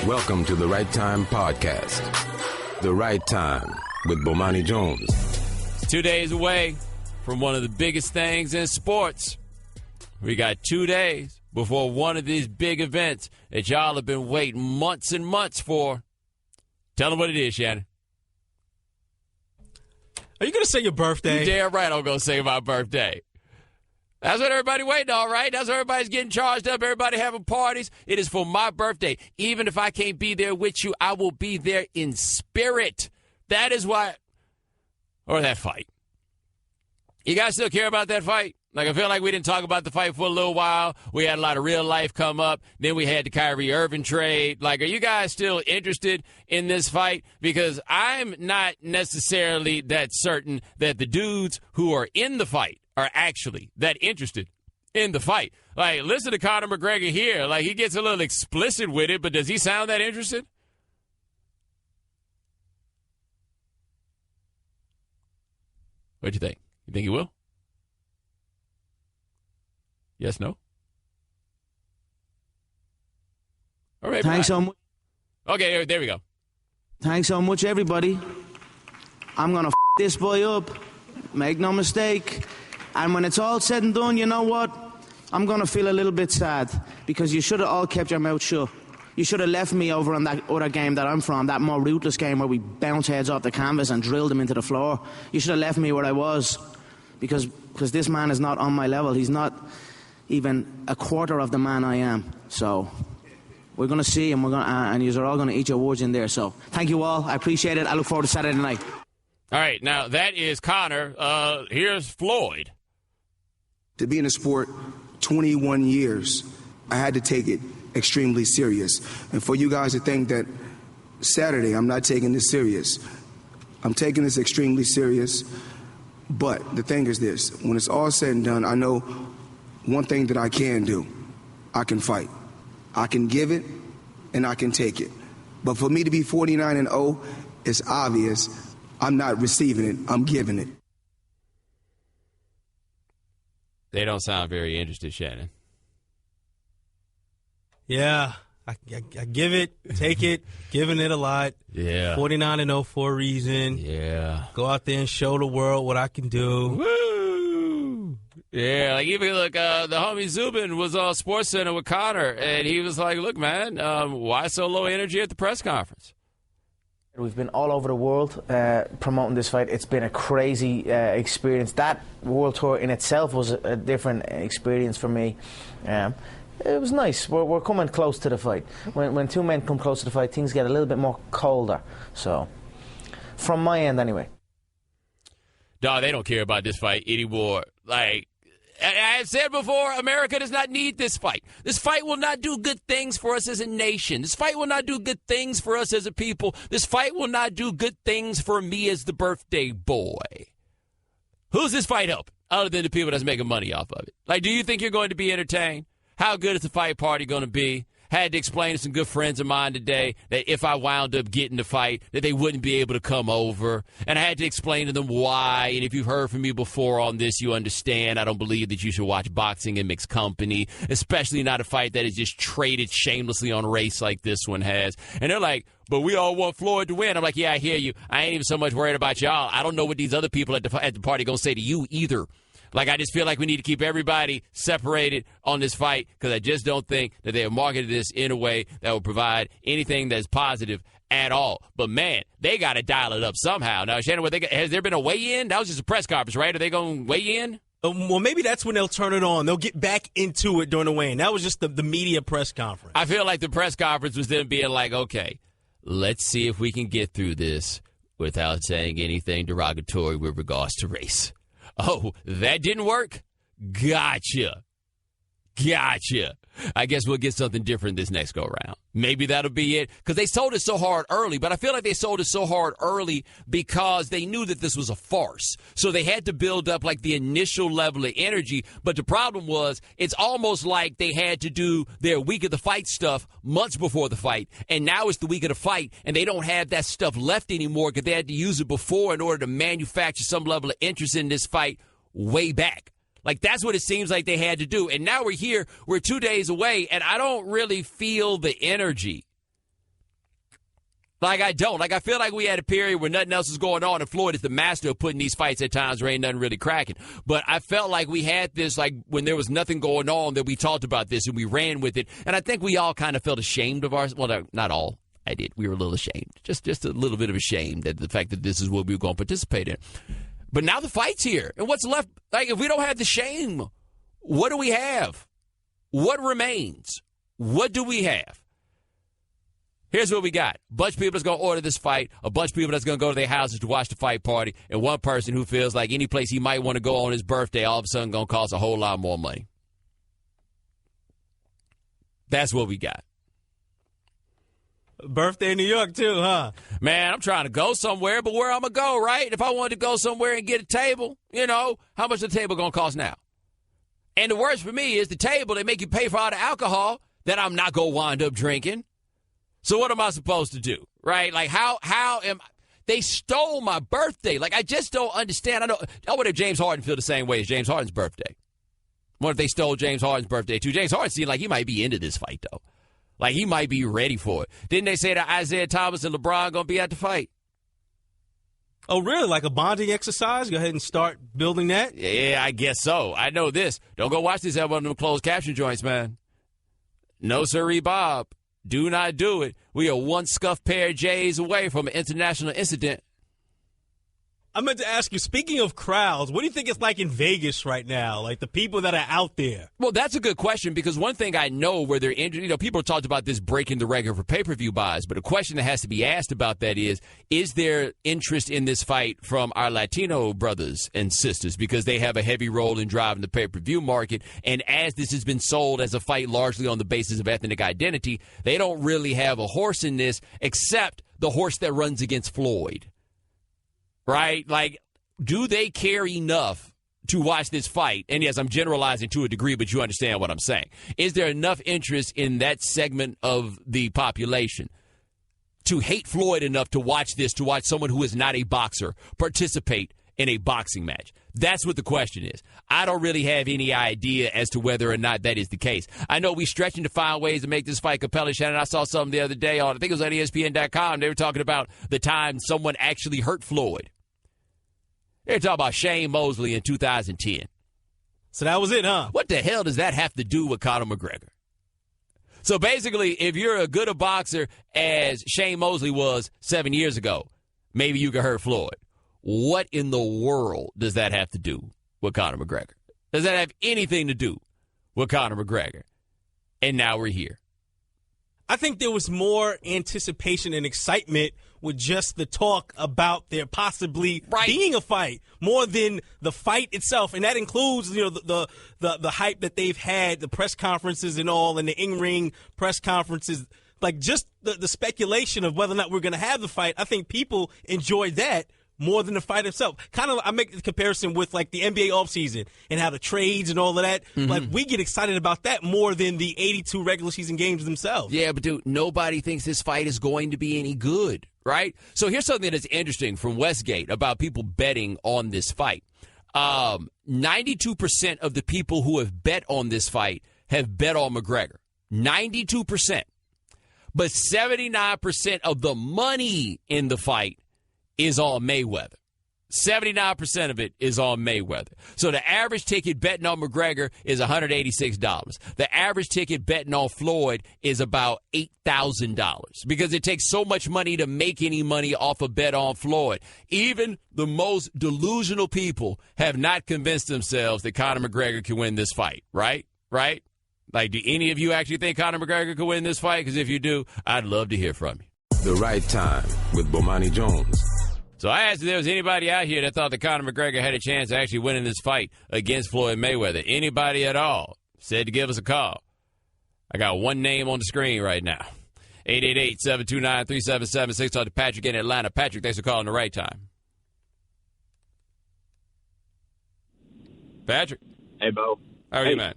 Welcome to the Right Time Podcast. The Right Time with Bomani Jones. It's 2 days away from one of the biggest things in sports. We got 2 days before one of these big events that y'all have been waiting months and months for. Tell them what it is, Shannon. Are you going to say your birthday? You're damn right I'm going to say my birthday. That's what everybody waiting on, right? That's what everybody's getting charged up. Everybody having parties. It is for my birthday. Even if I can't be there with you, I will be there in spirit. That is why. Or that fight. You guys still care about that fight? Like, I feel like we didn't talk about the fight for a little while. We had a lot of real life come up. Then we had the Kyrie Irving trade. Like, are you guys still interested in this fight? Because I'm not necessarily that certain that the dudes who are in the fight are actually that interested in the fight. Like, listen to Conor McGregor here. Like, he gets a little explicit with it, but does he sound that interested? What do you think? You think he will? Yes, no? All right. Thanks so much. Okay, there we go. Thanks so much, everybody. I'm going to this boy up. Make no mistake. And when it's all said and done, you know what? I'm going to feel a little bit sad because you should have all kept your mouth shut. You should have left me over on that other game that I'm from, that more ruthless game where we bounce heads off the canvas and drill them into the floor. You should have left me where I was because this man is not on my level. He's not even a quarter of the man I am. So we're going to see, and and you're all going to eat your words in there. So thank you all. I appreciate it. I look forward to Saturday night. All right, now that is Conor. Here's Floyd. To be in the sport 21 years, I had to take it extremely serious. And for you guys to think that Saturday I'm not taking this serious, I'm taking this extremely serious. But the thing is this, when it's all said and done, I know one thing that I can do. I can fight. I can give it, and I can take it. But for me to be 49-0, it's obvious I'm not receiving it, I'm giving it. They don't sound very interested, Shannon. Yeah, I give it, take it, giving it a lot. Yeah. 49-0 for a reason. Yeah. Go out there and show the world what I can do. Woo! Yeah, like even look, the homie Zubin was on SportsCenter with Conor, and he was like, look, man, why so low energy at the press conference? We've been all over the world promoting this fight. It's been a crazy experience. That world tour in itself was a different experience for me. It was nice. We're coming close to the fight. When two men come close to the fight, things get a little bit more colder. So, from my end anyway. Dog, they don't care about this fight anymore. Like, I have said before, America does not need this fight. This fight will not do good things for us as a nation. This fight will not do good things for us as a people. This fight will not do good things for me as the birthday boy. Who's this fight help other than the people that's making money off of it? Like, do you think you're going to be entertained? How good is the fight party going to be? Had to explain to some good friends of mine today that if I wound up getting the fight, that they wouldn't be able to come over. And I had to explain to them why. And if you've heard from me before on this, you understand. I don't believe that you should watch boxing in mixed company, especially not a fight that is just traded shamelessly on race like this one has. And they're like, but we all want Floyd to win. I'm like, yeah, I hear you. I ain't even so much worried about y'all. I don't know what these other people at the party going to say to you either. Like, I just feel like we need to keep everybody separated on this fight because I just don't think that they have marketed this in a way that will provide anything that's positive at all. But, man, they got to dial it up somehow. Now, Shannon, has there been a weigh-in? That was just a press conference, right? Are they going to weigh in? Well, maybe that's when they'll turn it on. They'll get back into it during the weigh-in. That was just the media press conference. I feel like the press conference was them being like, okay, let's see if we can get through this without saying anything derogatory with regards to race. Oh, that didn't work? Gotcha. I guess we'll get something different this next go-round. Maybe that'll be it. Because they sold it so hard early, but I feel like they sold it so hard early because they knew that this was a farce. So they had to build up like the initial level of energy. But the problem was it's almost like they had to do their week of the fight stuff months before the fight. And now it's the week of the fight, and they don't have that stuff left anymore because they had to use it before in order to manufacture some level of interest in this fight way back. Like, that's what it seems like they had to do. And now we're here. We're 2 days away, and I don't really feel the energy Like, I don't. Like, I feel like we had a period where nothing else was going on, and Floyd is the master of putting these fights at times where ain't nothing really cracking. But I felt like we had this, like, when there was nothing going on, that we talked about this and we ran with it. And I think we all kind of felt ashamed of ourselves. Well, not all. I did. We were a little ashamed. Just a little bit of ashamed at the fact that this is what we were going to participate in. But now the fight's here. And what's left? Like, if we don't have the shame, what do we have? What remains? What do we have? Here's what we got. A bunch of people that's going to order this fight, a bunch of people that's going to go to their houses to watch the fight party, and one person who feels like any place he might want to go on his birthday all of a sudden going to cost a whole lot more money. That's what we got. Birthday in New York, too, huh? Man, I'm trying to go somewhere, but where I'm going to go, right? If I wanted to go somewhere and get a table, how much is the table going to cost now? And the worst for me is the table, they make you pay for all the alcohol that I'm not going to wind up drinking. So what am I supposed to do, right? Like, how am they stole my birthday? Like, I just don't understand. I wonder if James Harden feel the same way as James Harden's birthday. What if they stole James Harden's birthday, too? James Harden seemed like he might be into this fight, though. Like, he might be ready for it. Didn't they say that Isaiah Thomas and LeBron going to be at the fight? Oh, really? Like a bonding exercise? Go ahead and start building that? Yeah, I guess so. I know this. Don't go watch this at one of them closed caption joints, man. No, sirree, Bob. Do not do it. We are one scuffed pair of J's away from an international incident. I meant to ask you, speaking of crowds, what do you think it's like in Vegas right now? Like the people that are out there? Well, that's a good question, because one thing I know where they're injured, people have talked about this breaking the record for pay-per-view buys, but a question that has to be asked about that is there interest in this fight from our Latino brothers and sisters, because they have a heavy role in driving the pay-per-view market, and as this has been sold as a fight largely on the basis of ethnic identity, they don't really have a horse in this except the horse that runs against Floyd. Right? Like, do they care enough to watch this fight? And yes, I'm generalizing to a degree, but you understand what I'm saying. Is there enough interest in that segment of the population to hate Floyd enough to watch this, to watch someone who is not a boxer participate in a boxing match? That's what the question is. I don't really have any idea as to whether or not that is the case. I know we're stretching to find ways to make this fight compelling. Shannon, I saw something the other day on, I think it was on ESPN.com. They were talking about the time someone actually hurt Floyd. They're talking about Shane Mosley in 2010. So that was it, huh? What the hell does that have to do with Conor McGregor? So basically, if you're as good a boxer as Shane Mosley was 7 years ago, maybe you can hurt Floyd. What in the world does that have to do with Conor McGregor? Does that have anything to do with Conor McGregor? And now we're here. I think there was more anticipation and excitement with just the talk about there possibly being a fight more than the fight itself. And that includes, the hype that they've had, the press conferences and all, and the in-ring press conferences. Like, just the speculation of whether or not we're going to have the fight. I think people enjoyed that more than the fight itself. Kind of, I make the comparison with, like, the NBA offseason and how the trades and all of that. Mm-hmm. Like, we get excited about that more than the 82 regular season games themselves. Yeah, but, dude, nobody thinks this fight is going to be any good, right? So here's something that's interesting from Westgate about people betting on this fight. 92% of the people who have bet on this fight have bet on McGregor. 92%. But 79% of the money in the fight is on Mayweather. 79% of it is on Mayweather. So the average ticket betting on McGregor is $186. The average ticket betting on Floyd is about $8,000 because it takes so much money to make any money off a bet on Floyd. Even the most delusional people have not convinced themselves that Conor McGregor can win this fight, right? Right? Like, do any of you actually think Conor McGregor can win this fight? Because if you do, I'd love to hear from you. The Right Time with Bomani Jones. So I asked if there was anybody out here that thought that Conor McGregor had a chance of actually winning this fight against Floyd Mayweather. Anybody at all said to give us a call. I got one name on the screen right now. 888-729-3776. Talk to Patrick in Atlanta. Patrick, thanks for calling The Right Time. Patrick. Hey, Bo. How are you, man?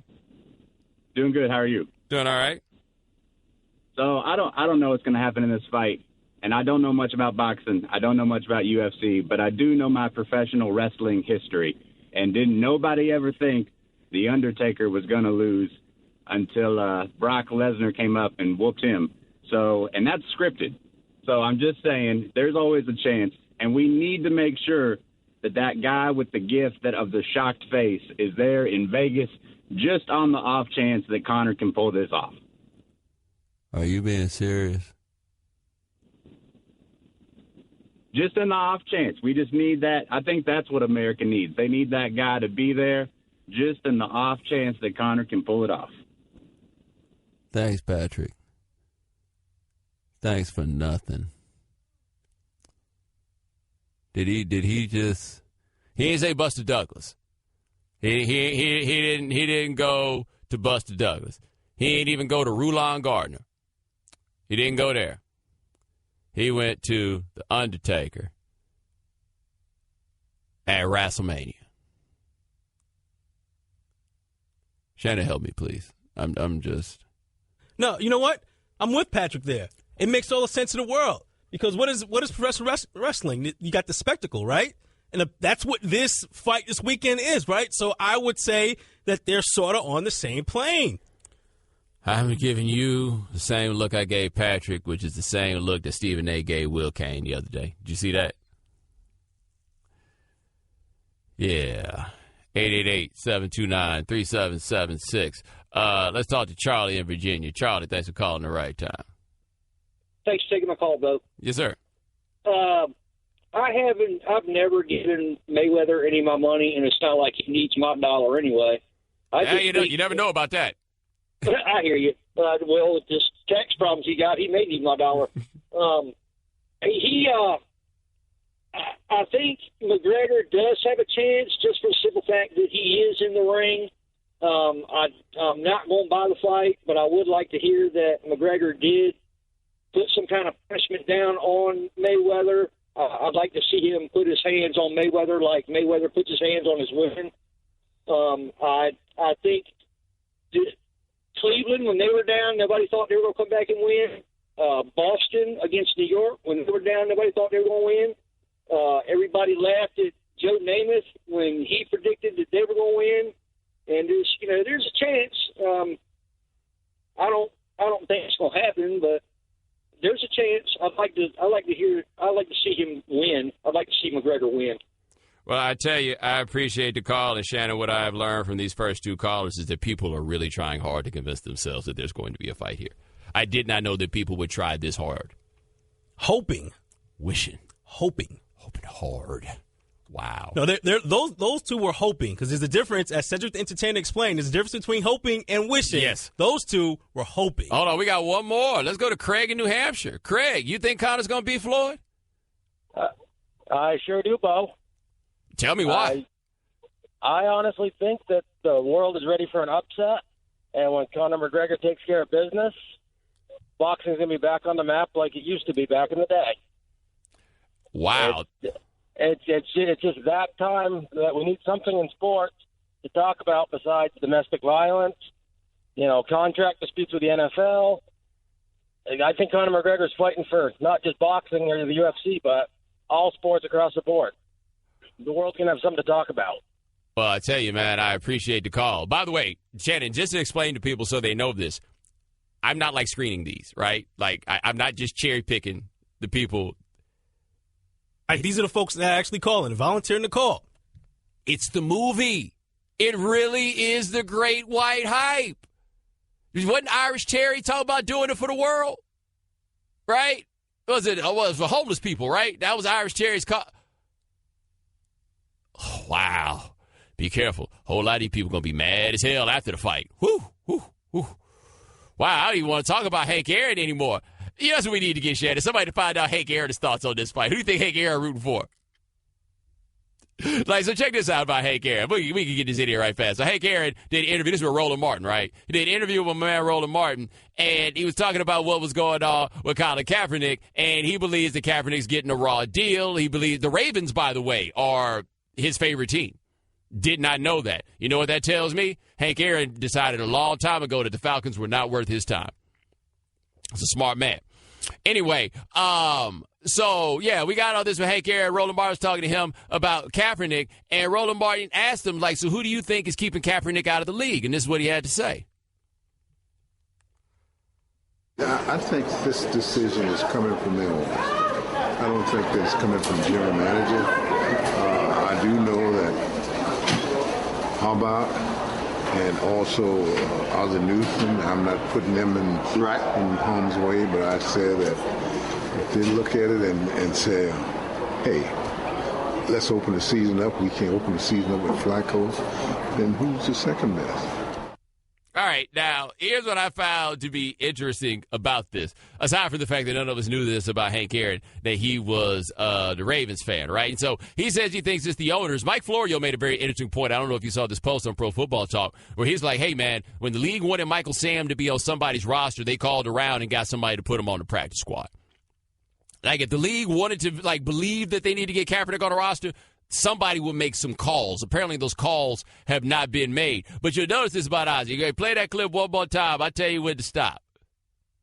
Doing good. How are you? Doing all right. So I don't know what's going to happen in this fight, and I don't know much about boxing. I don't know much about UFC, but I do know my professional wrestling history. And didn't nobody ever think The Undertaker was going to lose until Brock Lesnar came up and whooped him. So, and that's scripted. So I'm just saying there's always a chance, and we need to make sure that guy with the gift of the shocked face is there in Vegas just on the off chance that Conor can pull this off. Are you being serious? Just in the off chance. We just need that. I think that's what America needs. They need that guy to be there just in the off chance that Conor can pull it off. Thanks, Patrick. Thanks for nothing. Did he just? He didn't say Buster Douglas. He didn't go to Buster Douglas. He didn't even go to Rulon Gardner. He didn't go there. He went to The Undertaker at WrestleMania. Shannon, help me, please. I'm just. No, you know what? I'm with Patrick there. It makes all the sense in the world. Because what is professional wrestling? You got the spectacle, right? And that's what this fight this weekend is, right? So I would say that they're sort of on the same plane. I'm giving you the same look I gave Patrick, which is the same look that Stephen A. gave Will Kane the other day. Did you see that? Yeah. 888-729-3776. Let's talk to Charlie in Virginia. Charlie, thanks for calling the right time. Thanks for taking my call, Bo. Yes, sir. I've never given Mayweather any of my money, and it's not like he needs my dollar anyway. You never know about that. I hear you. Well, with this tax problems he got, he may need my dollar. I think McGregor does have a chance just for the simple fact that he is in the ring. I'm not going to buy the fight, but I would like to hear that McGregor did put some kind of punishment down on Mayweather. I'd like to see him put his hands on Mayweather like Mayweather puts his hands on his women. I think Cleveland, when they were down, nobody thought they were going to come back and win. Boston against New York, when they were down, nobody thought they were going to win. Everybody laughed at Joe Namath when he predicted that they were going to win. And there's a chance. I don't think it's going to happen, but there's a chance. I'd like to see him win. I'd like to see McGregor win. Well, I tell you, I appreciate the call, and Shannon, what I've learned from these first two callers is that people are really trying hard to convince themselves that there's going to be a fight here. I did not know that people would try this hard. Hoping. Wishing. Hoping hard. Wow. No, those two were hoping, because there's a difference, as Cedric the Entertainer explained, there's a difference between hoping and wishing. Yes. Those two were hoping. Hold on, we got one more. Let's go to Craig in New Hampshire. Craig, you think Conor's going to beat Floyd? I sure do, Bo. Tell me why. I honestly think that the world is ready for an upset, and when Conor McGregor takes care of business, boxing's going to be back on the map like it used to be back in the day. Wow. It's just that time that we need something in sports to talk about besides domestic violence, contract disputes with the NFL. I think Conor McGregor's fighting for not just boxing or the UFC, but all sports across the board. The world's going to have something to talk about. Well, I tell you, man, I appreciate the call. By the way, Shannon, just to explain to people so they know this, I'm not like screening these, right? Like, I'm not just cherry picking the people. These are the folks that are actually calling, volunteering to call. It's the movie. It really is the great white hype. Wasn't Irish Terry talking about doing it for the world? Right? Was it for homeless people, right? That was Irish Terry's call. Oh, wow. Be careful. A whole lot of these people going to be mad as hell after the fight. Whew. Wow, I don't even want to talk about Hank Aaron anymore. That's what we need to get, Shannon. Somebody to find out Hank Aaron's thoughts on this fight. Who do you think Hank Aaron rooting for? So check this out about Hank Aaron. We can get this in here right fast. So Hank Aaron did an interview. This was Roland Martin, right? He did an interview with my man Roland Martin, and he was talking about what was going on with Colin Kaepernick, and he believes that Kaepernick's getting a raw deal. He believes the Ravens, by the way, are his favorite team. Did not know that. You know what that tells me? Hank Aaron decided a long time ago that the Falcons were not worth his time. He's a smart man. Anyway, so, yeah, we got all this with Hank Aaron. Roland Martin was talking to him about Kaepernick, and Roland Martin asked him, so who do you think is keeping Kaepernick out of the league? And this is what he had to say. I think this decision is coming from the owners. I don't think that it's coming from general manager. I do know that Harbaugh and also Ozzie Newsome, I'm not putting them in harm's way, but I say that if they look at it and say, hey, let's open the season up, we can't open the season up with Flacco, then who's the second best? All right, now, here's what I found to be interesting about this. Aside from the fact that none of us knew this about Hank Aaron, that he was the Ravens fan, right? And so he says he thinks it's the owners. Mike Florio made a very interesting point. I don't know if you saw this post on Pro Football Talk, where he's like, hey, man, when the league wanted Michael Sam to be on somebody's roster, they called around and got somebody to put him on the practice squad. Like, if the league wanted to, like, believe that they need to get Kaepernick on the roster, somebody will make some calls. Apparently, those calls have not been made. But you'll notice this about Ozzie. You play that clip one more time. I'll tell you when to stop.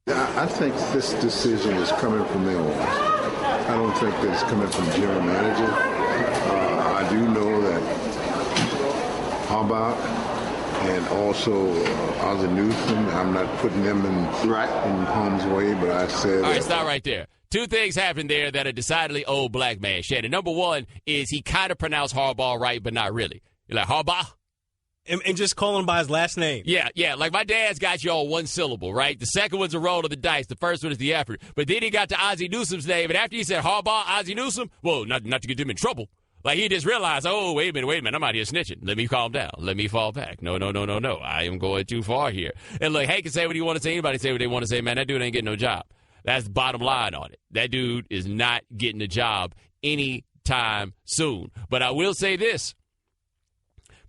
I think this decision is coming from the owners. I don't think that it's coming from general manager. I do know that Harbaugh and also Ozzie Newsome, I'm not putting them in harm's way, but I said... All right, stop right there. Two things happened there that are decidedly old black man, Shannon. Number one is he kind of pronounced Harbaugh right, but not really. You're like, Harbaugh? And just call him by his last name. Yeah. Like my dad's got you all one syllable, right? The second one's a roll of the dice. The first one is the effort. But then he got to Ozzie Newsome's name, and after he said Harbaugh, Ozzie Newsome, well, not to get him in trouble. Like, he just realized, oh, wait a minute, I'm out here snitching. Let me calm down. Let me fall back. No. I am going too far here. And look, Hank can say what he want to say. Anybody say what they want to say. Man, that dude ain't getting no job. That's the bottom line on it. That dude is not getting a job anytime soon. But I will say this.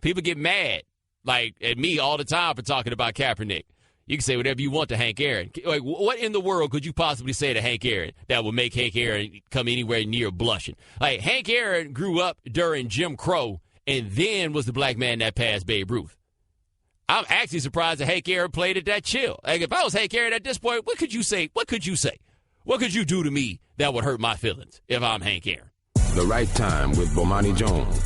People get mad, like, at me all the time for talking about Kaepernick. You can say whatever you want to Hank Aaron. Like, what in the world could you possibly say to Hank Aaron that would make Hank Aaron come anywhere near blushing? Like, Hank Aaron grew up during Jim Crow and then was the black man that passed Babe Ruth. I'm actually surprised that Hank Aaron played it that chill. Like, if I was Hank Aaron at this point, what could you say? What could you say? What could you do to me that would hurt my feelings if I'm Hank Aaron? The Right Time with Bomani Jones.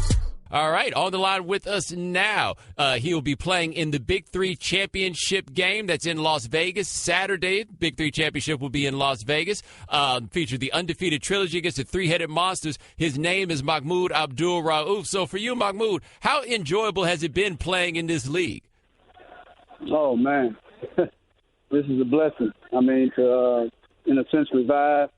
All right, on the line with us now. He'll be playing in the Big Three Championship game that's in Las Vegas Saturday. Big Three Championship will be in Las Vegas. Feature the undefeated trilogy against the three-headed monsters. His name is Mahmoud Abdul-Rauf. So for you, Mahmoud, how enjoyable has it been playing in this league? Oh, man. This is a blessing. I mean, to, in a sense, revive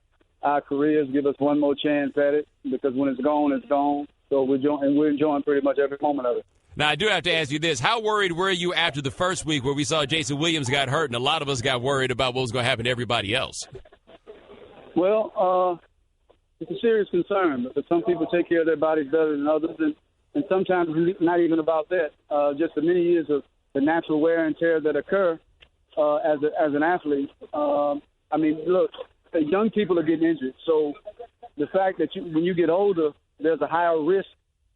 our careers, give us one more chance at it, because when it's gone, it's gone. So we're enjoying pretty much every moment of it. Now, I do have to ask you this. How worried were you after the first week where we saw Jason Williams got hurt and a lot of us got worried about what was going to happen to everybody else? Well, it's a serious concern because some people take care of their bodies better than others, and sometimes it's not even about that. Just the many years of the natural wear and tear that occur as an athlete. I mean, look, young people are getting injured. So the fact that when you get older, there's a higher risk,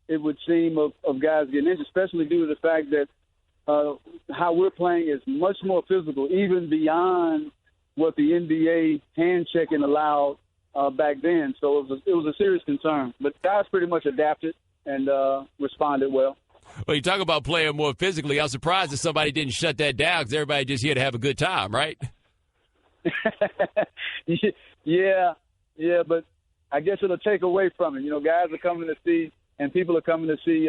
it would seem, of guys getting injured, especially due to the fact that how we're playing is much more physical, even beyond what the NBA hand checking allowed back then. So it was a serious concern. But guys pretty much adapted and responded well. Well, you talk about playing more physically. I'm surprised that somebody didn't shut that down because everybody just here to have a good time, right? Yeah, but I guess it'll take away from it. You know, guys are coming to see, and people are coming to see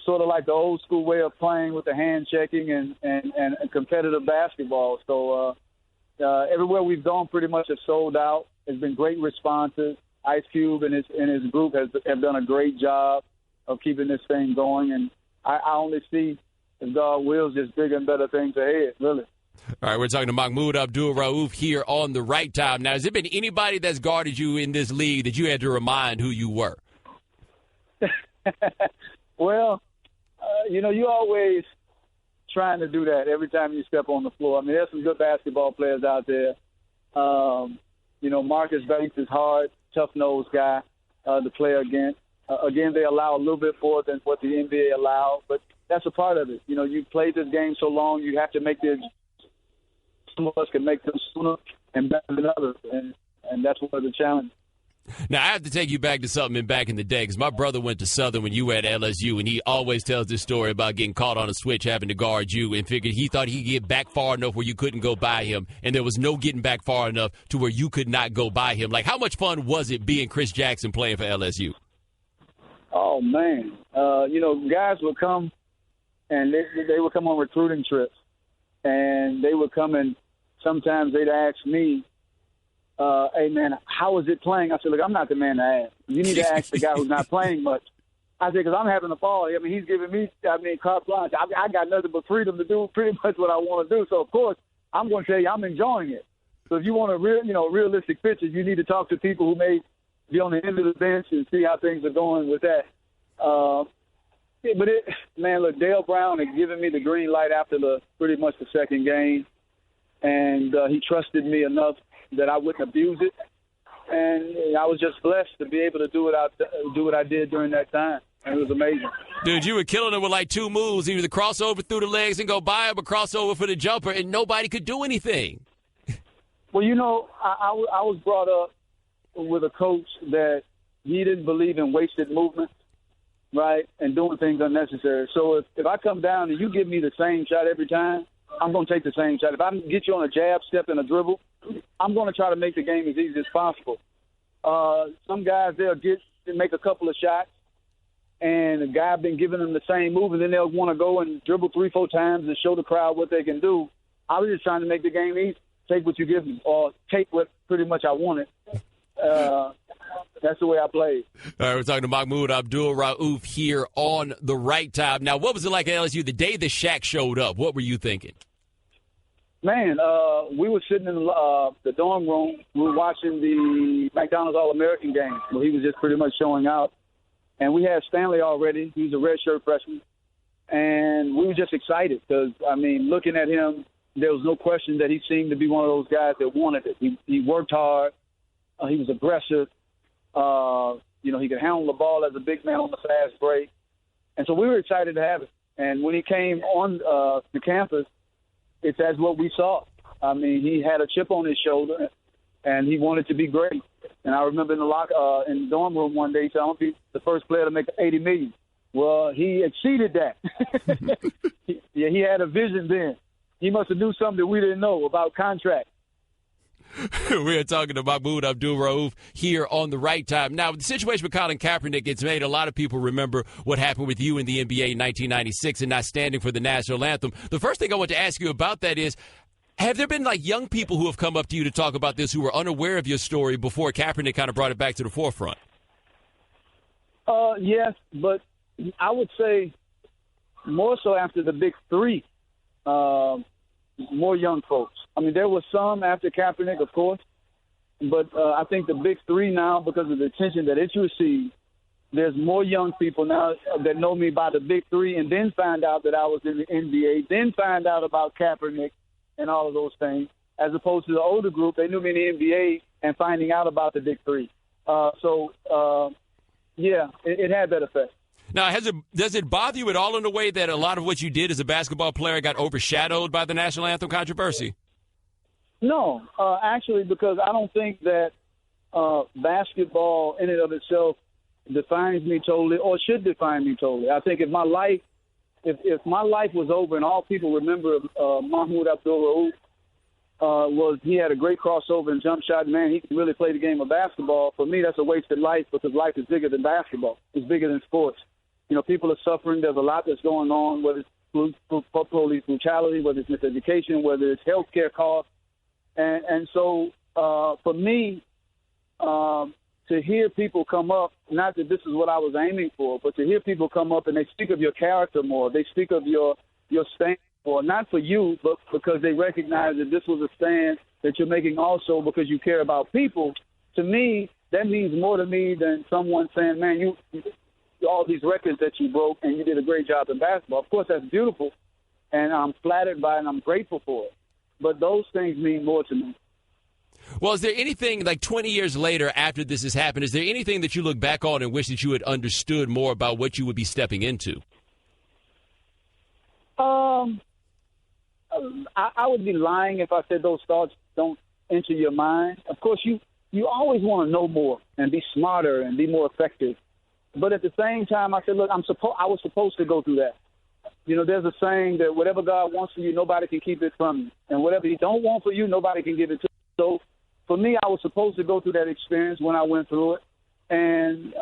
sort of like the old school way of playing with the hand checking and competitive basketball. So everywhere we've gone pretty much have sold out. There's been great responses. Ice Cube and his group have done a great job of keeping this thing going, and I only see, if God wills, just bigger and better things ahead, really. All right, we're talking to Mahmoud Abdul-Rauf here on The Right Time. Now, has there been anybody that's guarded you in this league that you had to remind who you were? Well, you're always trying to do that every time you step on the floor. I mean, there's some good basketball players out there. Marcus Bates is hard, tough-nosed guy to play against. Again, they allow a little bit more than what the NBA allowed, but that's a part of it. You know, you played this game so long, you have to make the some of us can make them sooner and better than others, and that's one of the challenges. Now, I have to take you back to something back in the day, because my brother went to Southern when you were at LSU, and he always tells this story about getting caught on a switch, having to guard you, and figured he thought he could get back far enough where you couldn't go by him, and there was no getting back far enough to where you could not go by him. Like, how much fun was it being Chris Jackson playing for LSU? Oh, man. Guys would come, and they would come on recruiting trips, and they would come and sometimes they'd ask me, hey, man, how is it playing? I said, look, I'm not the man to ask. You need to ask the guy who's not playing much. I said, because I'm having a ball. I mean, he's giving me, carte blanche. I got nothing but freedom to do pretty much what I want to do. So, of course, I'm going to tell you I'm enjoying it. So if you want a realistic picture, you need to talk to people who may be on the end of the bench and see how things are going with that. Look, Dale Brown had given me the green light after pretty much the second game, and he trusted me enough that I wouldn't abuse it, and I was just blessed to be able to do what I did during that time, and it was amazing. Dude, you were killing it with like two moves, either the crossover through the legs and go by him, or crossover for the jumper, and nobody could do anything. Well, I was brought up with a coach that he didn't believe in wasted movement, right, and doing things unnecessary. So if I come down and you give me the same shot every time, I'm going to take the same shot. If I can get you on a jab, step, and a dribble, I'm going to try to make the game as easy as possible. Some guys, they'll make a couple of shots, and the guy been giving them the same move, and then they'll want to go and dribble 3-4 times and show the crowd what they can do. I was just trying to make the game easy. Take what you give me, or take what pretty much I wanted. That's the way I played. All right, we're talking to Mahmoud Abdul-Rauf here on The Right Time. Now, what was it like at LSU the day that Shaq showed up? What were you thinking? Man, we were sitting in the dorm room. We were watching the McDonald's All-American game where he was just pretty much showing out. And we had Stanley already. He was a redshirt freshman. And we were just excited because, looking at him, there was no question that he seemed to be one of those guys that wanted it. He worked hard. He was aggressive. He could handle the ball as a big man on the fast break. And so we were excited to have it. And when he came on the campus, it's as what we saw. He had a chip on his shoulder, and he wanted to be great. And I remember in the dorm room one day, he said, I'm going to be the first player to make $80 million. Well, he exceeded that. He had a vision then. He must have knew something that we didn't know about contract. We are talking to Mahmoud Abdul-Rauf here on The Right Time. Now, the situation with Colin Kaepernick, it's made a lot of people remember what happened with you in the NBA in 1996 and not standing for the national anthem. The first thing I want to ask you about that is, have there been young people who have come up to you to talk about this who were unaware of your story before Kaepernick kind of brought it back to the forefront? Yes, but I would say more so after the big three. More young folks. There was some after Kaepernick, of course, but I think the big three now, because of the attention that it's received, there's more young people now that know me by the big three and then find out that I was in the NBA, then find out about Kaepernick and all of those things, as opposed to the older group. They knew me in the NBA and finding out about the big three. It had that effect. Now, does it bother you at all in a way that a lot of what you did as a basketball player got overshadowed by the national anthem controversy? No, actually, because I don't think that basketball in and of itself defines me totally or should define me totally. I think if my life was over and all people remember Mahmoud Abdul-Rauf was he had a great crossover and jump shot, man, he can really play the game of basketball. For me, that's a wasted life because life is bigger than basketball. It's bigger than sports. People are suffering. There's a lot that's going on, whether it's police brutality, whether it's miseducation, whether it's health care costs. And so for me, to hear people come up, not that this is what I was aiming for, but to hear people come up and they speak of your character more, they speak of your stand more, not for you, but because they recognize that this was a stand that you're making also because you care about people, to me, that means more to me than someone saying, man, you all these records that you broke and you did a great job in basketball. Of course, that's beautiful, and I'm flattered by it and I'm grateful for it. But those things mean more to me. Well, is there anything, 20 years later after this has happened, is there anything that you look back on and wish that you had understood more about what you would be stepping into? I would be lying if I said those thoughts don't enter your mind. Of course, you always want to know more and be smarter and be more effective. But at the same time, I said, look, I was supposed to go through that. You know, there's a saying that whatever God wants for you, nobody can keep it from you. And whatever he don't want for you, nobody can give it to you. So for me, I was supposed to go through that experience when I went through it. And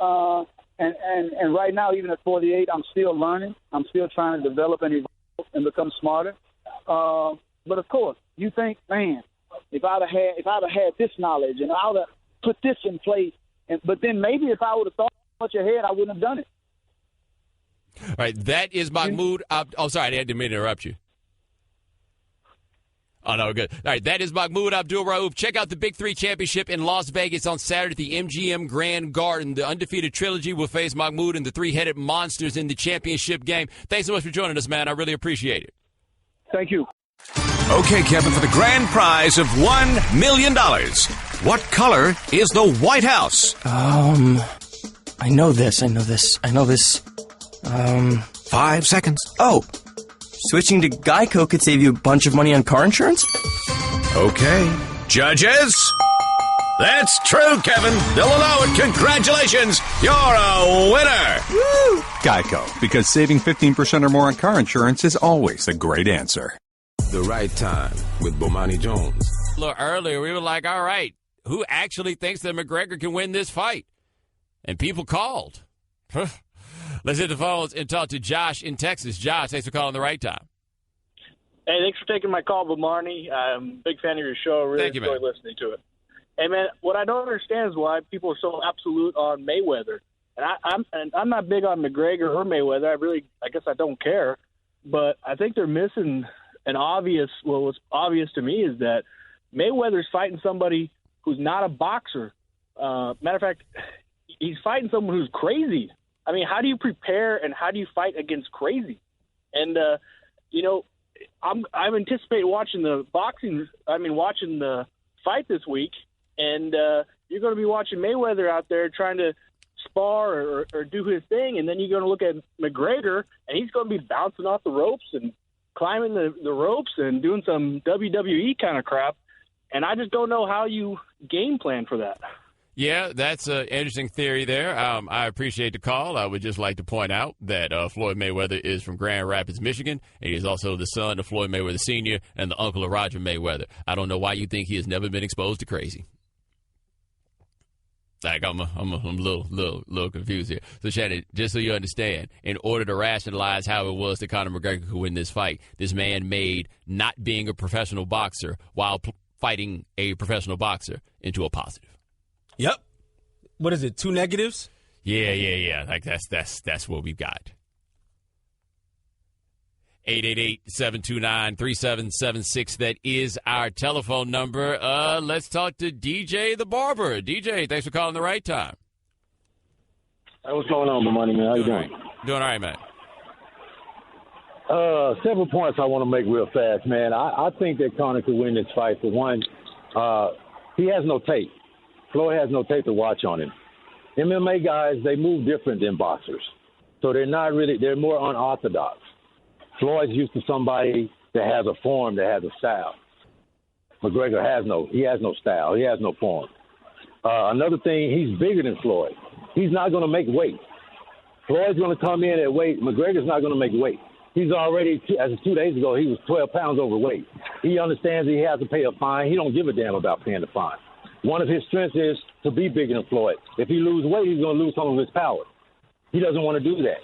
right now, even at 48, I'm still learning. I'm still trying to develop and evolve and become smarter. But of course, you think, man, if I'd have had this knowledge and I would have put this in place, but then maybe if I would have thought much ahead, I wouldn't have done it. All right, that is Mahmoud. Sorry, I didn't mean to interrupt you. Oh, no, good. All right, that is Mahmoud Abdul-Rauf. Check out the Big Three Championship in Las Vegas on Saturday at the MGM Grand Garden. The Undefeated Trilogy will face Mahmoud and the Three-Headed Monsters in the championship game. Thanks so much for joining us, man. I really appreciate it. Thank you. Okay, Kevin, for the grand prize of $1 million. What color is the White House? I know this. 5 seconds. Oh, switching to Geico could save you a bunch of money on car insurance? Okay. Judges? That's true, Kevin. They'll allow it. Congratulations. You're a winner. Woo! Geico, because saving 15% or more on car insurance is always a great answer. The Right Time with Bomani Jones. A little earlier, we were like, all right, who actually thinks that McGregor can win this fight? And people called. Let's hit the phones and talk to Josh in Texas. Josh, thanks for calling The Right Time. Hey, thanks for taking my call, Bomani. I'm a big fan of your show. I really enjoy listening to it. Hey, man, what I don't understand is why people are so absolute on Mayweather. And I'm not big on McGregor or Mayweather. I guess I don't care. But I think they're missing what's obvious to me is that Mayweather's fighting somebody who's not a boxer. Matter of fact, he's fighting someone who's crazy. I mean, how do you prepare and how do you fight against crazy? And, I'm anticipating watching the fight this week, and you're going to be watching Mayweather out there trying to spar or do his thing, and then you're going to look at McGregor, and he's going to be bouncing off the ropes and climbing the ropes and doing some WWE kind of crap, and I just don't know how you game plan for that. Yeah, that's an interesting theory there. I appreciate the call. I would just like to point out that Floyd Mayweather is from Grand Rapids, Michigan, and he's also the son of Floyd Mayweather Sr. and the uncle of Roger Mayweather. I don't know why you think he has never been exposed to crazy. Like, I'm a little confused here. So, Shannon, just so you understand, in order to rationalize how it was that Conor McGregor could win this fight, this man made not being a professional boxer while fighting a professional boxer into a positive. Yep. What is it, 2 negatives? Yeah. Like, that's what we've got. 888-729-3776. That is our telephone number. Let's talk to DJ the Barber. DJ, thanks for calling The Right Time. Hey, what's going on, Bomani, man? How you doing? Doing all right, man. Several points I want to make real fast, man. I think that Conor could win this fight. For one, he has no tape. Floyd has no tape to watch on him. MMA guys, they move different than boxers. So they're more unorthodox. Floyd's used to somebody that has a form, that has a style. McGregor has no style. He has no form. Another thing, he's bigger than Floyd. He's not going to make weight. Floyd's going to come in at weight. McGregor's not going to make weight. He's already, as of 2 days ago, he was 12 pounds overweight. He understands that he has to pay a fine. He don't give a damn about paying the fine. One of his strengths is to be bigger than Floyd. If he loses weight, he's going to lose some of his power. He doesn't want to do that.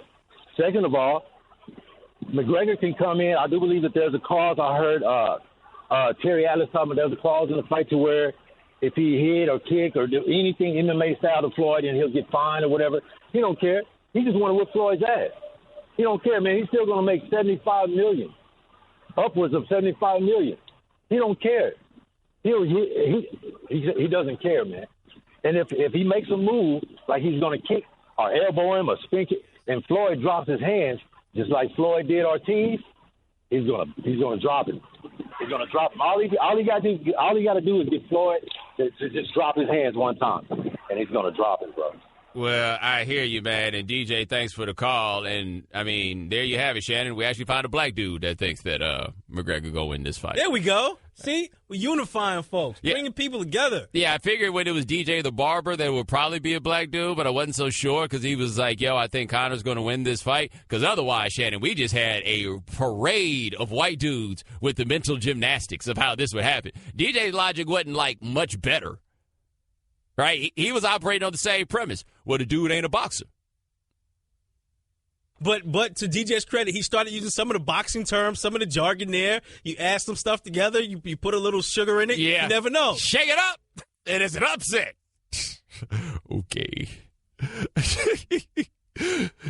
Second of all, McGregor can come in. I do believe that there's a clause. I heard Terry Atlas talking about there's a clause in the fight to where if he hit or kick or do anything MMA style to Floyd and he'll get fined or whatever, he don't care. He just want to whip Floyd's ass. He don't care, man. He's still going to make $75 million, upwards of $75 million. He don't care. He doesn't care, man. And if he makes a move like he's going to kick or elbow him or spin kick, and Floyd drops his hands just like Floyd did Ortiz, he's going to drop him. He's going to drop him. All he got to do is get Floyd to just drop his hands one time, and he's going to drop him, bro. Well, I hear you, man. And DJ, thanks for the call. And I mean, there you have it, Shannon. We actually found a black dude that thinks that McGregor go win this fight. There we go. See? We're unifying folks, bringing people together. Yeah, I figured when it was DJ the Barber that it would probably be a black dude, but I wasn't so sure because he was like, yo, I think Conor's going to win this fight. Because otherwise, Shannon, we just had a parade of white dudes with the mental gymnastics of how this would happen. DJ's logic wasn't, like, much better, right? He was operating on the same premise. Well, the dude ain't a boxer. But to DJ's credit, he started using some of the boxing terms, some of the jargon there. You add some stuff together, you put a little sugar in it. Yeah. You never know. Shake it up, and it's an upset. Okay.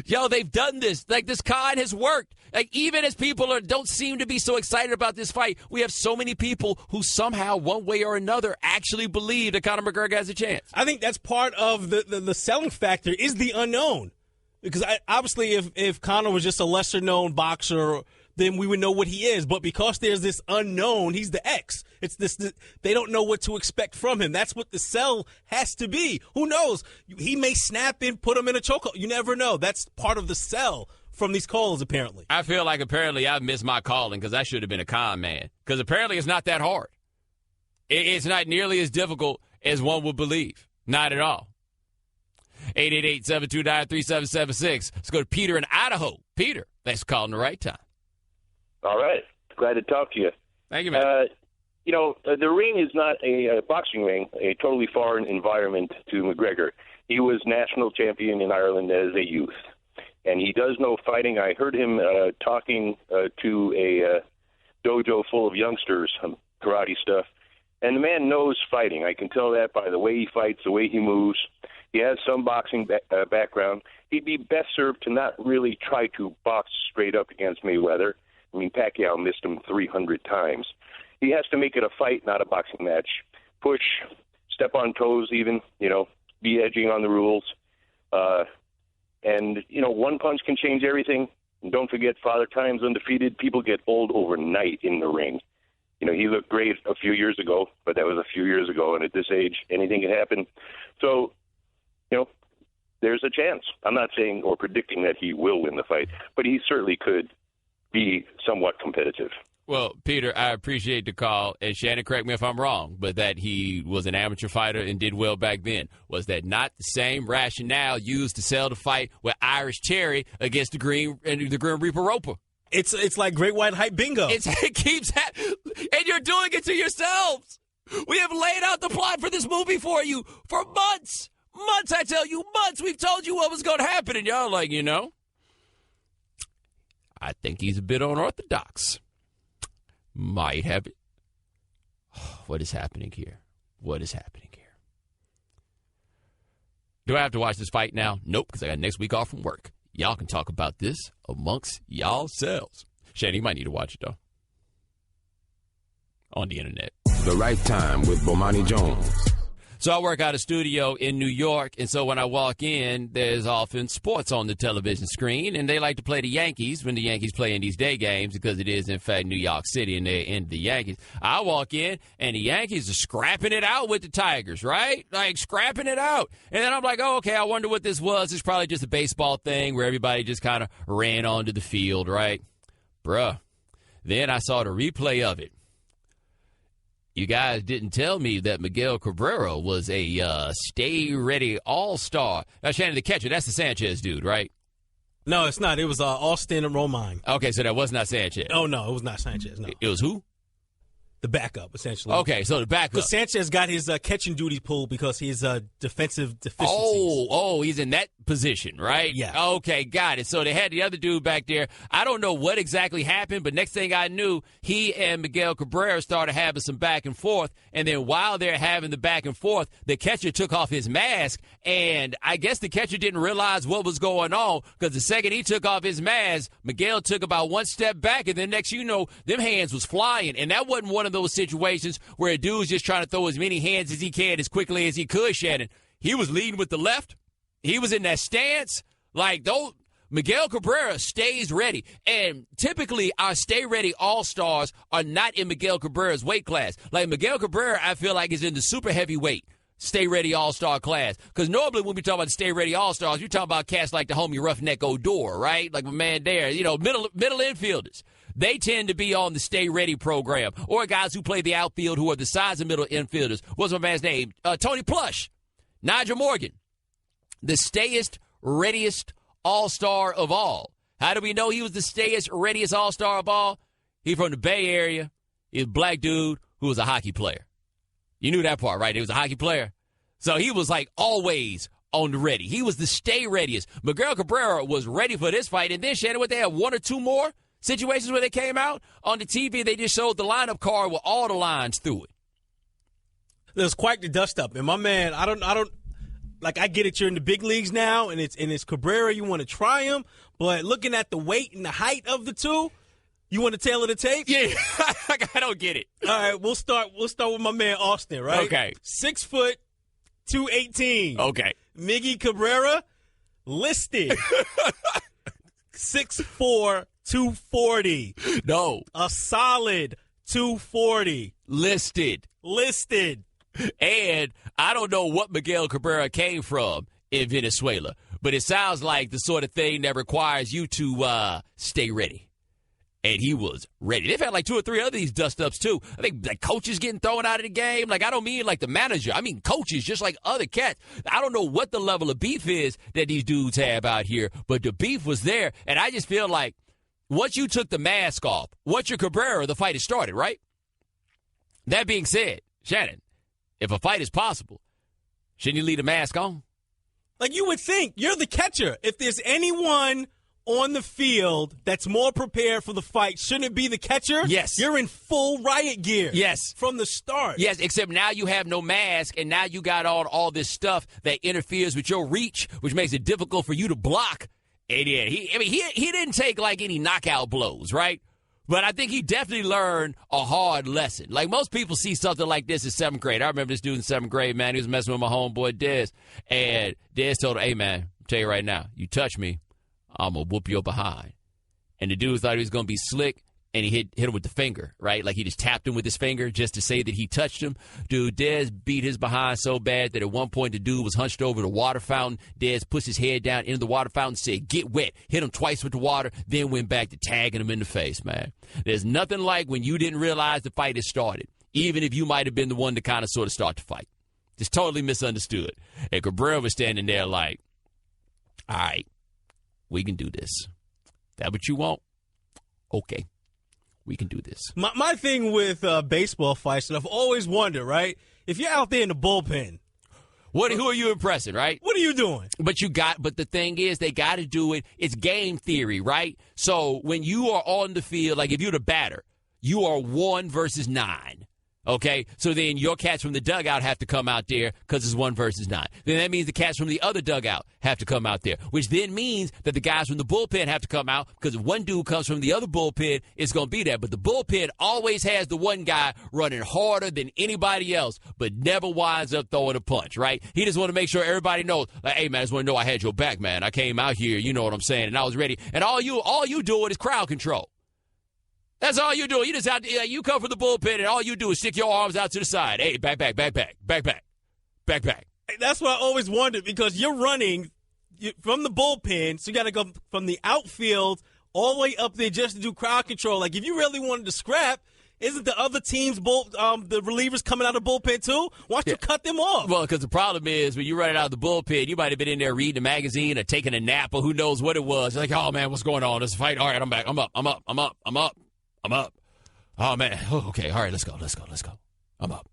Yo, they've done this. Like, this con has worked. Like, even as people don't seem to be so excited about this fight, we have so many people who somehow, one way or another, actually believe that Conor McGregor has a chance. I think that's part of the selling factor is the unknown. Because obviously if Conor was just a lesser-known boxer, then we would know what he is. But because there's this unknown, he's the X. It's this they don't know what to expect from him. That's what the sell has to be. Who knows? He may snap and put him in a chokehold. You never know. That's part of the sell from these calls, apparently. I feel like apparently I've missed my calling because I should have been a con man. Because apparently it's not that hard. It's not nearly as difficult as one would believe. Not at all. 888-729-3776. Let's go to Peter in Idaho. Peter, thanks for calling the right time. All right. Glad to talk to you. Thank you, man. The ring is not a boxing ring, a totally foreign environment to McGregor. He was national champion in Ireland as a youth, and he does know fighting. I heard him talking to a dojo full of youngsters, karate stuff, and the man knows fighting. I can tell that by the way he fights, the way he moves. He has some boxing background. He'd be best served to not really try to box straight up against Mayweather. I mean, Pacquiao missed him 300 times. He has to make it a fight, not a boxing match. Push, step on toes even, be edging on the rules. And one punch can change everything. And don't forget, Father Time's undefeated. People get old overnight in the ring. He looked great a few years ago, but that was a few years ago. And at this age, anything can happen. So, there's a chance. I'm not saying or predicting that he will win the fight, but he certainly could be somewhat competitive. Well, Peter, I appreciate the call. And Shannon, correct me if I'm wrong, but that he was an amateur fighter and did well back then. Was that not the same rationale used to sell the fight with Irish Cherry against the Green Reaper Roper? It's like Great White Hype Bingo. It keeps happening, and you're doing it to yourselves. We have laid out the plot for this movie for you for months. Months, I tell you, months. We've told you what was going to happen, and y'all like, I think he's a bit unorthodox. Might have it. What is happening here? What is happening here? Do I have to watch this fight now? Nope, because I got next week off from work. Y'all can talk about this amongst y'all selves. Shannon, you might need to watch it, though. On the internet. The Right Time with Bomani Jones. So I work out a studio in New York, and so when I walk in, there's often sports on the television screen, and they like to play the Yankees when the Yankees play in these day games because it is, in fact, New York City, and they're in the Yankees. I walk in, and the Yankees are scrapping it out with the Tigers, right? Like, scrapping it out. And then I'm like, oh, okay, I wonder what this was. It's probably just a baseball thing where everybody just kind of ran onto the field, right? Bruh. Then I saw the replay of it. You guys didn't tell me that Miguel Cabrera was a stay-ready all-star. Now, Shannon, the catcher, that's the Sanchez dude, right? No, it's not. It was Austin Romine. Okay, so that was not Sanchez. Oh, no, it was not Sanchez, no. It was who? The backup, essentially. Okay, so the backup. Because Sanchez got his catching duties pulled because he's defensive deficiencies. Oh, he's in that position, right? Yeah. Okay, got it. So they had the other dude back there. I don't know what exactly happened, but next thing I knew, he and Miguel Cabrera started having some back and forth. And then while they're having the back and forth, the catcher took off his mask. And I guess the catcher didn't realize what was going on because the second he took off his mask, Miguel took about one step back. And then next you know, them hands was flying. And that wasn't one of those situations where a dude's just trying to throw as many hands as he can as quickly as he could, Shannon. He was leading with the left. He was in that stance. Like, Miguel Cabrera stays ready. And typically, our stay-ready all-stars are not in Miguel Cabrera's weight class. Like, Miguel Cabrera, I feel like, is in the super heavyweight stay-ready all-star class. Because normally when we talk about stay-ready all-stars, we're talking about cats like the homie Roughneck Odor, right? Like my man there, middle infielders. they tend to be on the stay ready program, or guys who play the outfield who are the size of middle infielders. What's my man's name? Tony Plush, Nigel Morgan, the stayest, readiest all-star of all. How do we know he was the stayest, readiest all-star of all? He from the Bay Area. He's a black dude who was a hockey player. You knew that part, right? He was a hockey player. So he was like always on the ready. He was the stay readiest. Miguel Cabrera was ready for this fight. And then, Shannon, what, they had one or two more situations where they came out on the TV? They just showed the lineup card with all the lines through it. There's quite the dust up. And my man, I don't like, I get it, you're in the big leagues now, and it's Cabrera, you want to try him, but looking at the weight and the height of the two, you want to tailor the tape? Yeah, I don't get it. All right, we'll start with my man Austin, right? Okay. 6 foot, 218. Okay. Miggy Cabrera, listed 6'4", 240. No. A solid 240. Listed. And I don't know what Miguel Cabrera came from in Venezuela, but it sounds like the sort of thing that requires you to stay ready. And he was ready. They've had like 2 or 3 other these dust-ups, too. I think like coaches getting thrown out of the game. Like, I don't mean like the manager. I mean coaches, just like other cats. I don't know what the level of beef is that these dudes have out here, but the beef was there. And I just feel like once you took the mask off, once you're Cabrera, the fight has started, right? That being said, Shannon, if a fight is possible, shouldn't you leave the mask on? Like, you would think, you're the catcher. If there's anyone on the field that's more prepared for the fight, shouldn't it be the catcher? Yes. You're in full riot gear. Yes. From the start. Yes, except now you have no mask, and now you got all this stuff that interferes with your reach, which makes it difficult for you to block. And yeah, he didn't take like any knockout blows, right? But I think he definitely learned a hard lesson. Like, most people see something like this in 7th grade. I remember this dude in 7th grade, man. He was messing with my homeboy, Dez. And Dez told him, hey, man, I'll tell you right now, you touch me, I'm going to whoop your behind. And the dude thought he was going to be slick, and he hit him with the finger, right? Like, he just tapped him with his finger just to say that he touched him. Dude, Dez beat his behind so bad that at one point the dude was hunched over the water fountain. Dez pushed his head down into the water fountain, said, get wet, hit him twice with the water, then went back to tagging him in the face, man. There's nothing like when you didn't realize the fight had started, even if you might have been the one to kind of sort of start the fight. Just totally misunderstood. And Cabrera was standing there like, all right, we can do this. That what you want? Okay. We can do this. My thing with baseball fights, and I've always wondered, right? If you're out there in the bullpen, who are you impressing, right? What are you doing? But the thing is, they got to do it. It's game theory, right? So when you are on the field, like if you're the batter, you are 1 versus 9. Okay, so then your cats from the dugout have to come out there because it's 1 versus 9. Then that means the cats from the other dugout have to come out there, which then means that the guys from the bullpen have to come out because if one dude comes from the other bullpen, it's going to be that. But the bullpen always has the one guy running harder than anybody else, but never winds up throwing a punch, right? He just want to make sure everybody knows, like, hey, man, I just want to know I had your back, man. I came out here, you know what I'm saying, and I was ready. And all you doing is crowd control. That's all you do. You just you come from the bullpen, and all you do is stick your arms out to the side. Hey, back. That's what I always wondered, because you're running from the bullpen, so you got to go from the outfield all the way up there just to do crowd control. Like, if you really wanted to scrap, isn't the other team's the relievers coming out of the bullpen too? Why don't you cut them off? Well, because the problem is when you run it out of the bullpen, you might have been in there reading a magazine or taking a nap or who knows what it was. You're like, oh, man, what's going on? This fight. All right, I'm back. I'm up. Oh, man. Oh, okay. All right, let's go. I'm up.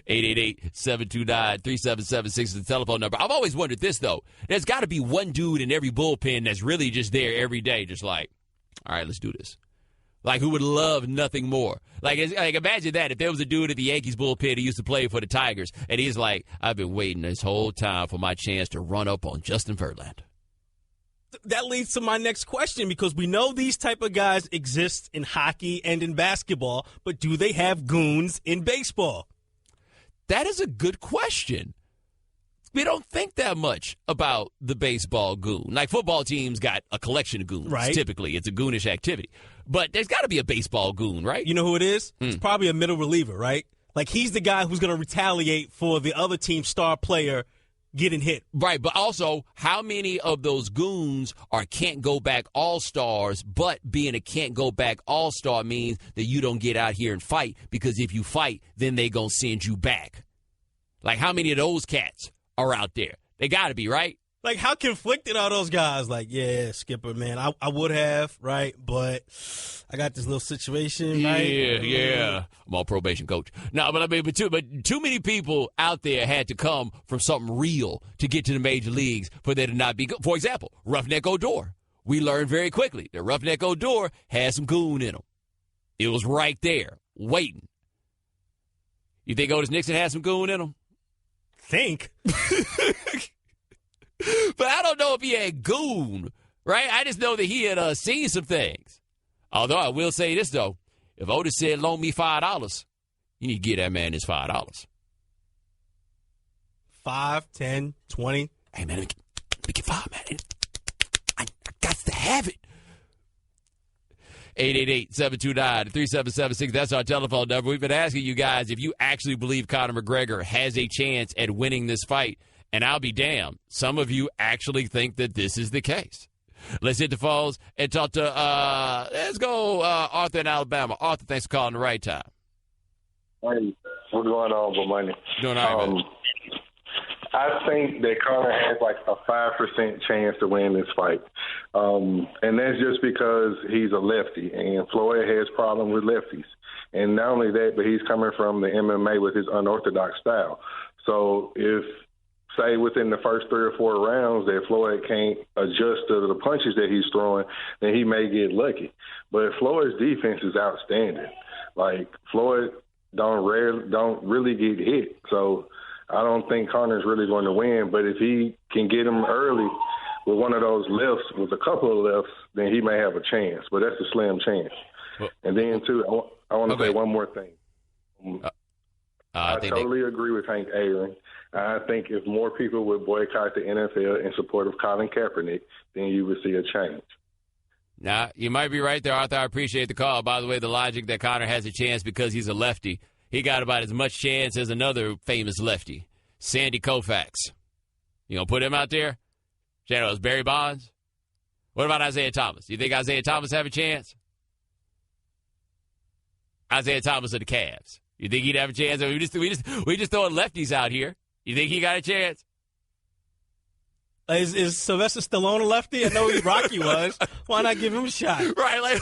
888-729-3776 is the telephone number. I've always wondered this, though. There's got to be one dude in every bullpen that's really just there every day, just like, all right, let's do this. Like, who would love nothing more. Like imagine that if there was a dude at the Yankees bullpen who used to play for the Tigers, and he's like, I've been waiting this whole time for my chance to run up on Justin Verlander. That leads to my next question, because we know these type of guys exist in hockey and in basketball, but do they have goons in baseball? That is a good question. We don't think that much about the baseball goon. Like, football teams got a collection of goons, right? Typically. It's a goonish activity. But there's got to be a baseball goon, right? You know who it is? It's probably a middle reliever, right? Like, he's the guy who's going to retaliate for the other team's star player getting hit. Right, but also, how many of those goons are can't-go-back all-stars, but being a can't-go-back all-star means that you don't get out here and fight, because if you fight, then they going to send you back. Like, how many of those cats are out there? They got to be, right? Like, how conflicted are those guys? Like, yeah, Skipper, man, I would have, right? But I got this little situation, right? Yeah. I'm on probation, coach. No, but I mean, but too many people out there had to come from something real to get to the major leagues for there to not be good. For example, Roughneck Odor. We learned very quickly that Roughneck Odor had some goon in him. It was right there, waiting. You think Otis Nixon had some goon in him? Think. But I don't know if he had goon, right? I just know that he had seen some things. Although I will say this, though. If Otis said, loan me $5, you need to give that man his $5. 5, 10, 20. Hey, man, let me get 5, man. I got to have it. 888-729-3776. That's our telephone number. We've been asking you guys if you actually believe Conor McGregor has a chance at winning this fight. And I'll be damned, some of you actually think that this is the case. Let's hit the phones and talk to, let's go, Arthur in Alabama. Arthur, thanks for calling the right time. Hey, what's going on, Bomani? Doing all right, man. I think that Conor has like a 5% chance to win this fight. And that's just because he's a lefty, and Floyd has problems with lefties. And not only that, but he's coming from the MMA with his unorthodox style. So if, say, within the first 3 or 4 rounds that Floyd can't adjust to the punches that he's throwing, then he may get lucky. But Floyd's defense is outstanding. Like, Floyd don't really get hit. So I don't think Conor's really going to win. But if he can get him early with one of those lefts, with a couple of lefts, then he may have a chance. But that's a slim chance. Well, and then, too, I want to say one more thing. I totally agree with Hank Aaron. I think if more people would boycott the NFL in support of Colin Kaepernick, then you would see a change. Now, you might be right there, Arthur. I appreciate the call. By the way, the logic that Conor has a chance because he's a lefty, he got about as much chance as another famous lefty, Sandy Koufax. You going to put him out there? Shadows, Barry Bonds? What about Isaiah Thomas? You think Isaiah Thomas have a chance? Isaiah Thomas of the Cavs. You think he'd have a chance? I mean, we just throwing lefties out here. You think he got a chance? Is Sylvester Stallone a lefty? I know Rocky was. Why not give him a shot? Right, like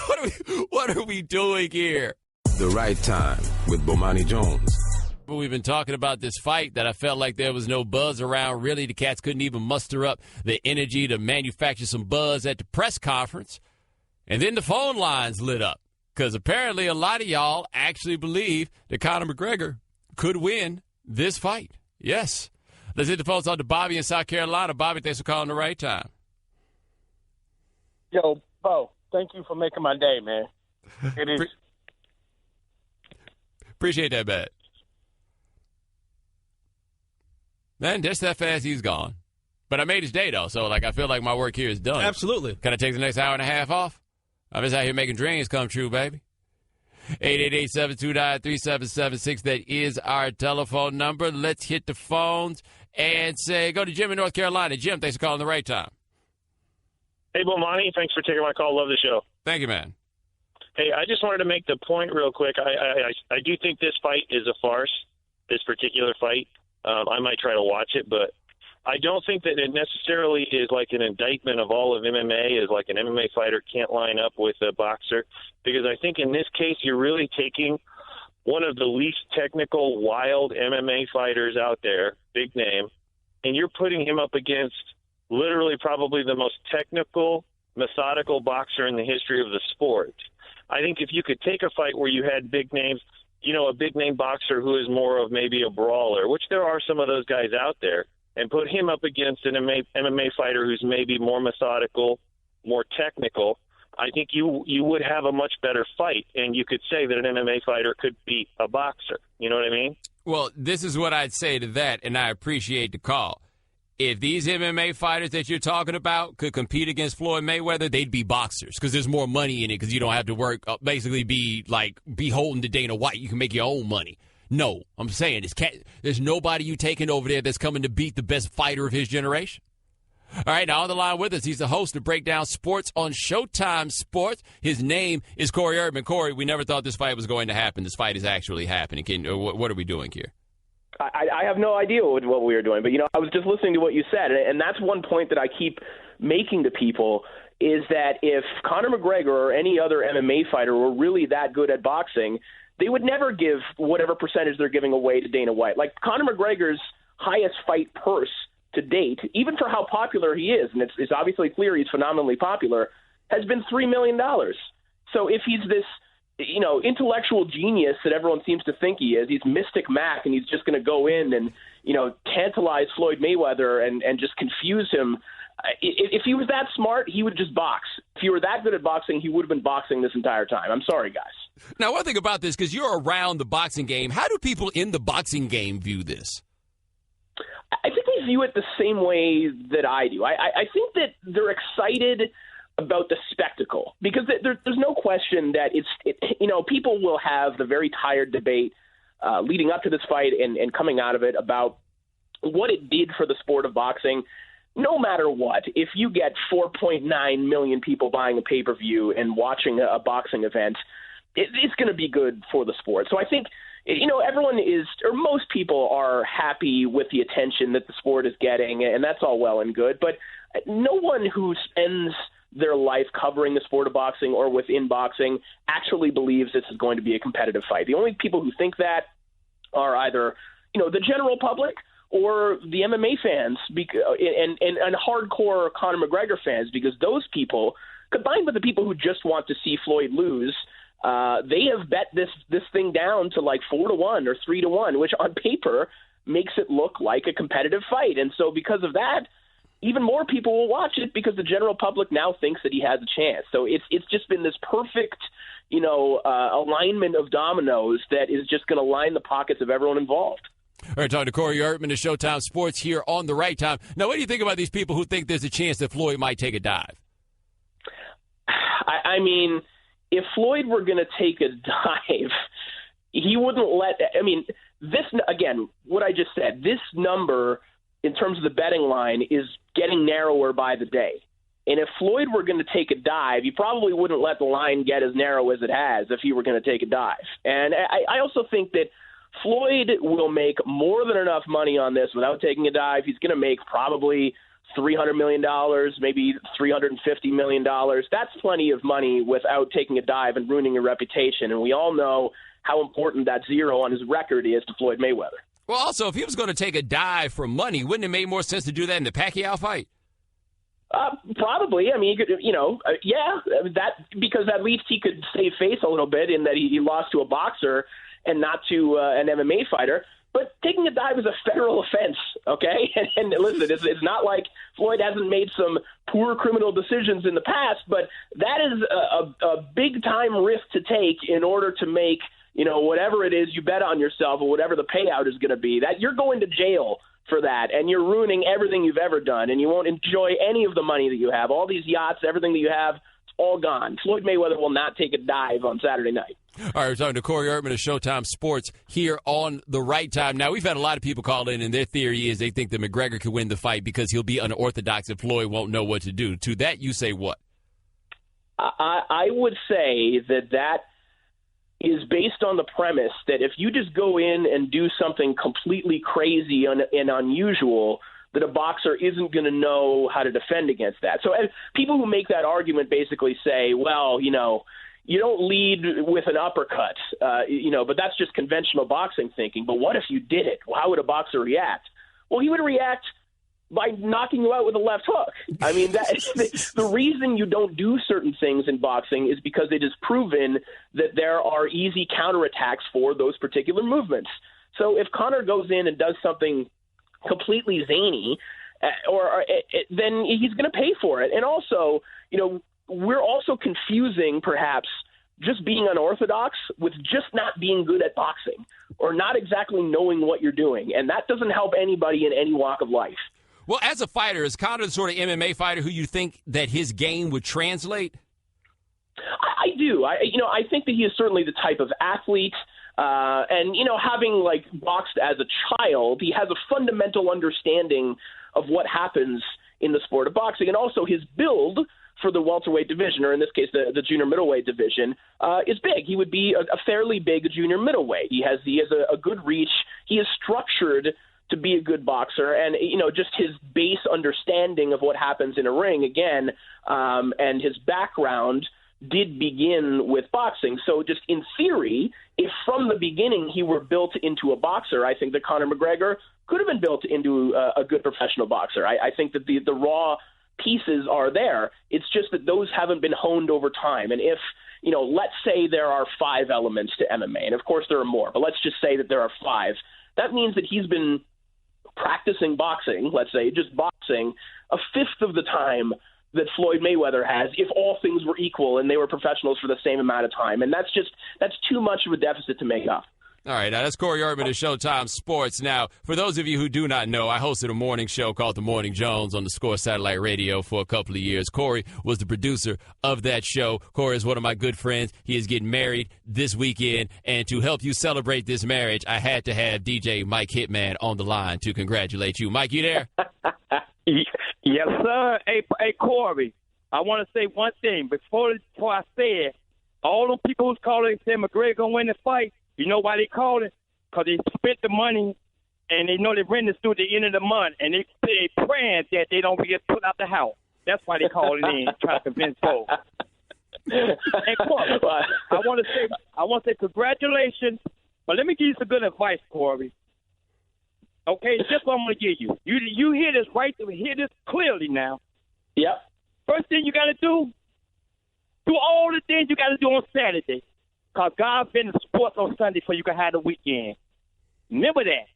what are we doing here? The Right Time with Bomani Jones. We've been talking about this fight that I felt like there was no buzz around. Really, the cats couldn't even muster up the energy to manufacture some buzz at the press conference. And then the phone lines lit up because apparently a lot of y'all actually believe that Conor McGregor could win this fight. Yes. Let's hit the phones on to Bobby in South Carolina. Bobby, thanks for calling the right time. Yo, Bo, thank you for making my day, man. It is. Appreciate that, man. Man, just that fast, he's gone. But I made his day, though, so I feel like my work here is done. Absolutely. Can I take the next hour and a half off? I'm just out here making dreams come true, baby. 888-729-3776. That is our telephone number. Let's hit the phones and go to Jim in North Carolina. Jim, thanks for calling the right time. Hey, Bomani, thanks for taking my call. Love the show. Thank you, man. Hey, I just wanted to make the point real quick. I do think this fight is a farce, this particular fight. I might try to watch it, but I don't think that it necessarily is like an indictment of all of MMA, is like an MMA fighter can't line up with a boxer, because I think in this case you're really taking one of the least technical, wild MMA fighters out there, big name, and you're putting him up against literally probably the most technical, methodical boxer in the history of the sport. I think if you could take a fight where you had big names, a big-name boxer who is more of maybe a brawler, which there are some of those guys out there, and put him up against an MMA fighter who's maybe more methodical, more technical, I think you would have a much better fight, and you could say that an MMA fighter could beat a boxer. You know what I mean? Well, this is what I'd say to that, and I appreciate the call. If these MMA fighters that you're talking about could compete against Floyd Mayweather, they'd be boxers because there's more money in it because you don't have to work, basically be beholden to Dana White. You can make your own money. No, I'm saying there's nobody you taking over there that's coming to beat the best fighter of his generation. All right, now on the line with us, he's the host of Breakdown Sports on Showtime Sports. His name is Corey Erdman. Corey, we never thought this fight was going to happen. This fight is actually happening. What are we doing here? I have no idea what we were doing, but, I was just listening to what you said, and that's one point that I keep making to people is that if Conor McGregor or any other MMA fighter were really that good at boxing, they would never give whatever percentage they're giving away to Dana White. Like Conor McGregor's highest fight purse to date, even for how popular he is, and it's obviously clear he's phenomenally popular, has been $3 million. So if he's this, intellectual genius that everyone seems to think he is, he's Mystic Mac, and he's just going to go in and, tantalize Floyd Mayweather and just confuse him. If he was that smart, he would just box. If he were that good at boxing, he would have been boxing this entire time. I'm sorry, guys. Now, one thing about this, because you're around the boxing game, how do people in the boxing game view this? I think they view it the same way that I do. I think that they're excited about the spectacle because there's no question that people will have the very tired debate leading up to this fight and coming out of it about what it did for the sport of boxing. No matter what, if you get 4.9 million people buying a pay-per-view and watching a boxing event, it's going to be good for the sport. So I think everyone is, or most people are happy with the attention that the sport is getting, and that's all well and good. But no one who spends their life covering the sport of boxing or within boxing actually believes this is going to be a competitive fight. The only people who think that are either, the general public or the MMA fans and hardcore Conor McGregor fans, because those people, combined with the people who just want to see Floyd lose, they have bet this thing down to like 4-1 or 3-1, which on paper makes it look like a competitive fight. And so because of that, even more people will watch it because the general public now thinks that he has a chance. So it's just been this perfect, alignment of dominoes that is just going to line the pockets of everyone involved. All right, talking to Corey Erdman of Showtime Sports here on The Right Time. Now, what do you think about these people who think there's a chance that Floyd might take a dive? I mean, if Floyd were going to take a dive, he wouldn't let – this, again, what I just said, this number in terms of the betting line is getting narrower by the day. And if Floyd were going to take a dive, he probably wouldn't let the line get as narrow as it has if he were going to take a dive. And I also think that Floyd will make more than enough money on this without taking a dive. He's going to make probably $300 million, maybe $350 million. That's plenty of money without taking a dive and ruining your reputation. And we all know how important that zero on his record is to Floyd Mayweather. Well, also, if he was going to take a dive for money, wouldn't it make more sense to do that in the Pacquiao fight? Probably. I mean, because at least he could save face a little bit in that he lost to a boxer and not to an MMA fighter. But taking a dive is a federal offense, okay? And listen, it's not like Floyd hasn't made some poor criminal decisions in the past, but that is a big-time risk to take in order to make, whatever it is you bet on yourself or whatever the payout is going to be. That you're going to jail for that, and you're ruining everything you've ever done, and you won't enjoy any of the money that you have. All these yachts, everything that you have, it's all gone. Floyd Mayweather will not take a dive on Saturday night. All right, we're talking to Corey Erdman of Showtime Sports here on The Right Time. Now, we've had a lot of people call in, and their theory is they think that McGregor could win the fight because he'll be unorthodox and Floyd won't know what to do. To that, you say what? I would say that is based on the premise that if you just go in and do something completely crazy and unusual, that a boxer isn't going to know how to defend against that. So people who make that argument basically say, well, you don't lead with an uppercut, but that's just conventional boxing thinking. But what if you did it? How would a boxer react? Well, he would react by knocking you out with a left hook. I mean, the reason you don't do certain things in boxing is because it is proven that there are easy counterattacks for those particular movements. So if Conor goes in and does something completely zany, then he's going to pay for it. And also, we're also confusing perhaps just being unorthodox with just not being good at boxing or not exactly knowing what you're doing. And that doesn't help anybody in any walk of life. Well, as a fighter, is Conor the sort of MMA fighter who you think that his game would translate? I do. I think that he is certainly the type of athlete And, having, like, boxed as a child, he has a fundamental understanding of what happens in the sport of boxing. And also his build for the welterweight division, or in this case, the junior middleweight division, is big. He would be a fairly big junior middleweight. He has a good reach. He is structured to be a good boxer, and just his base understanding of what happens in a ring again, and his background did begin with boxing. So just in theory, if from the beginning he were built into a boxer, I think that Conor McGregor could have been built into a good professional boxer. I think that the raw pieces are there. It's just that those haven't been honed over time. And if, let's say there are 5 elements to MMA, and of course there are more, but let's just say that there are 5. That means that he's been practicing boxing, let's say, just boxing, a fifth of the time that Floyd Mayweather has, if all things were equal and they were professionals for the same amount of time. And that's too much of a deficit to make up. All right, now that's Corey Erdman of Showtime Sports. Now, for those of you who do not know, I hosted a morning show called The Morning Jones on the Score Satellite Radio for a couple of years. Corey was the producer of that show. Corey is one of my good friends. He is getting married this weekend, and to help you celebrate this marriage, I had to have DJ Mike Hitman on the line to congratulate you. Mike, you there? Yes, sir. Hey, Corey, I want to say one thing. Before I say it, all them people who's calling saying McGregor going to win the fight, you know why they call it? Because they spent the money, and they know they rent the studio at the end of the month, and they praying that they don't get put out the house. That's why they call it in, trying to convince folks. And Corey, I want to say congratulations, but let me give you some good advice, Corey. Okay, this is what I'm going to give you. You hear this right? Hear this clearly now. Yep. First thing you got to do all the things you got to do on Saturday. Because God's been in sports on Sunday so you can have the weekend. Remember that.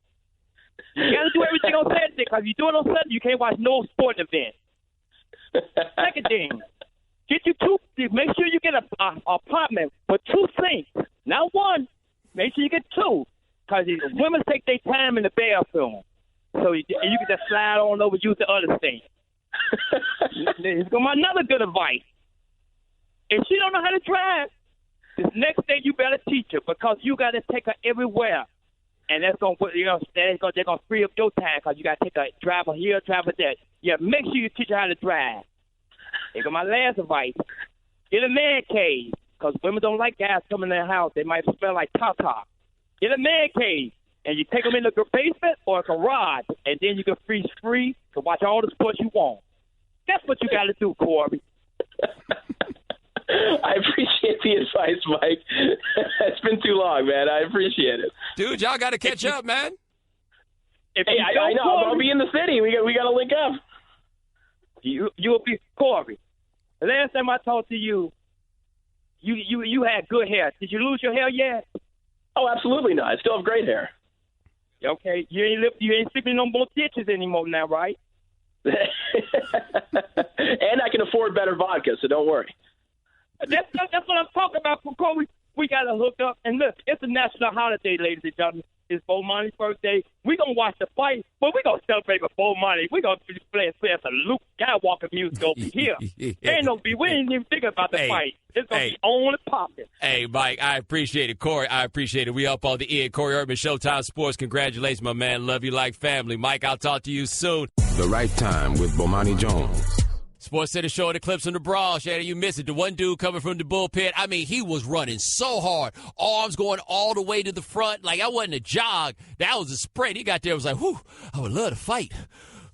You got to do everything on Saturday, because if you do it on Sunday, you can't watch no sport event. Second thing, make sure you get an apartment with 2 sinks. Not 1. Make sure you get 2. Because women take their time in the bathroom. So you can just slide on over, use the other sink. Here's another good advice. If she don't know how to drive, this next thing you better teach her, because you got to take her everywhere, and that's gonna put they're gonna free up your time, because you got to take her driver here, driver there. Yeah, make sure you teach her how to drive. Here go my last advice: get a man cave, because women don't like guys coming in their house. They might smell like top. Get a man cave, and you take them in the basement or a garage, and then you can free to watch all the sports you want. That's what you got to do, Corey. I appreciate the advice, Mike. It's been too long, man. I appreciate it. Dude, y'all got to catch up, man. I know. I'll be in the city. We got to link up. You'll be Corey. The last time I talked to you, you had good hair. Did you lose your hair yet? Oh, absolutely not. I still have great hair. Okay. You ain't sleeping in no more ditches anymore now, right? And I can afford better vodka, so don't worry. That's what I'm talking about, Corey. We got to hook up. And look, it's a national holiday, ladies and gentlemen. It's Bomani's birthday. We're going to watch the fight, but we're going to celebrate with Bomani. We're going to play some Luke Skywalker music over here. We ain't even thinking about the fight. It's going to be only popping. Hey, Mike, I appreciate it. Corey, I appreciate it. We up on the end. Corey Erdman, Showtime Sports. Congratulations, my man. Love you like family. Mike, I'll talk to you soon. The Right Time with Bomani Jones. Sports Center showing the clips from the brawl. Shannon, you missed it. The one dude coming from the bullpen, I mean, he was running so hard. Arms going all the way to the front. Like, that wasn't a jog. That was a sprint. He got there and was like, whew, I would love to fight.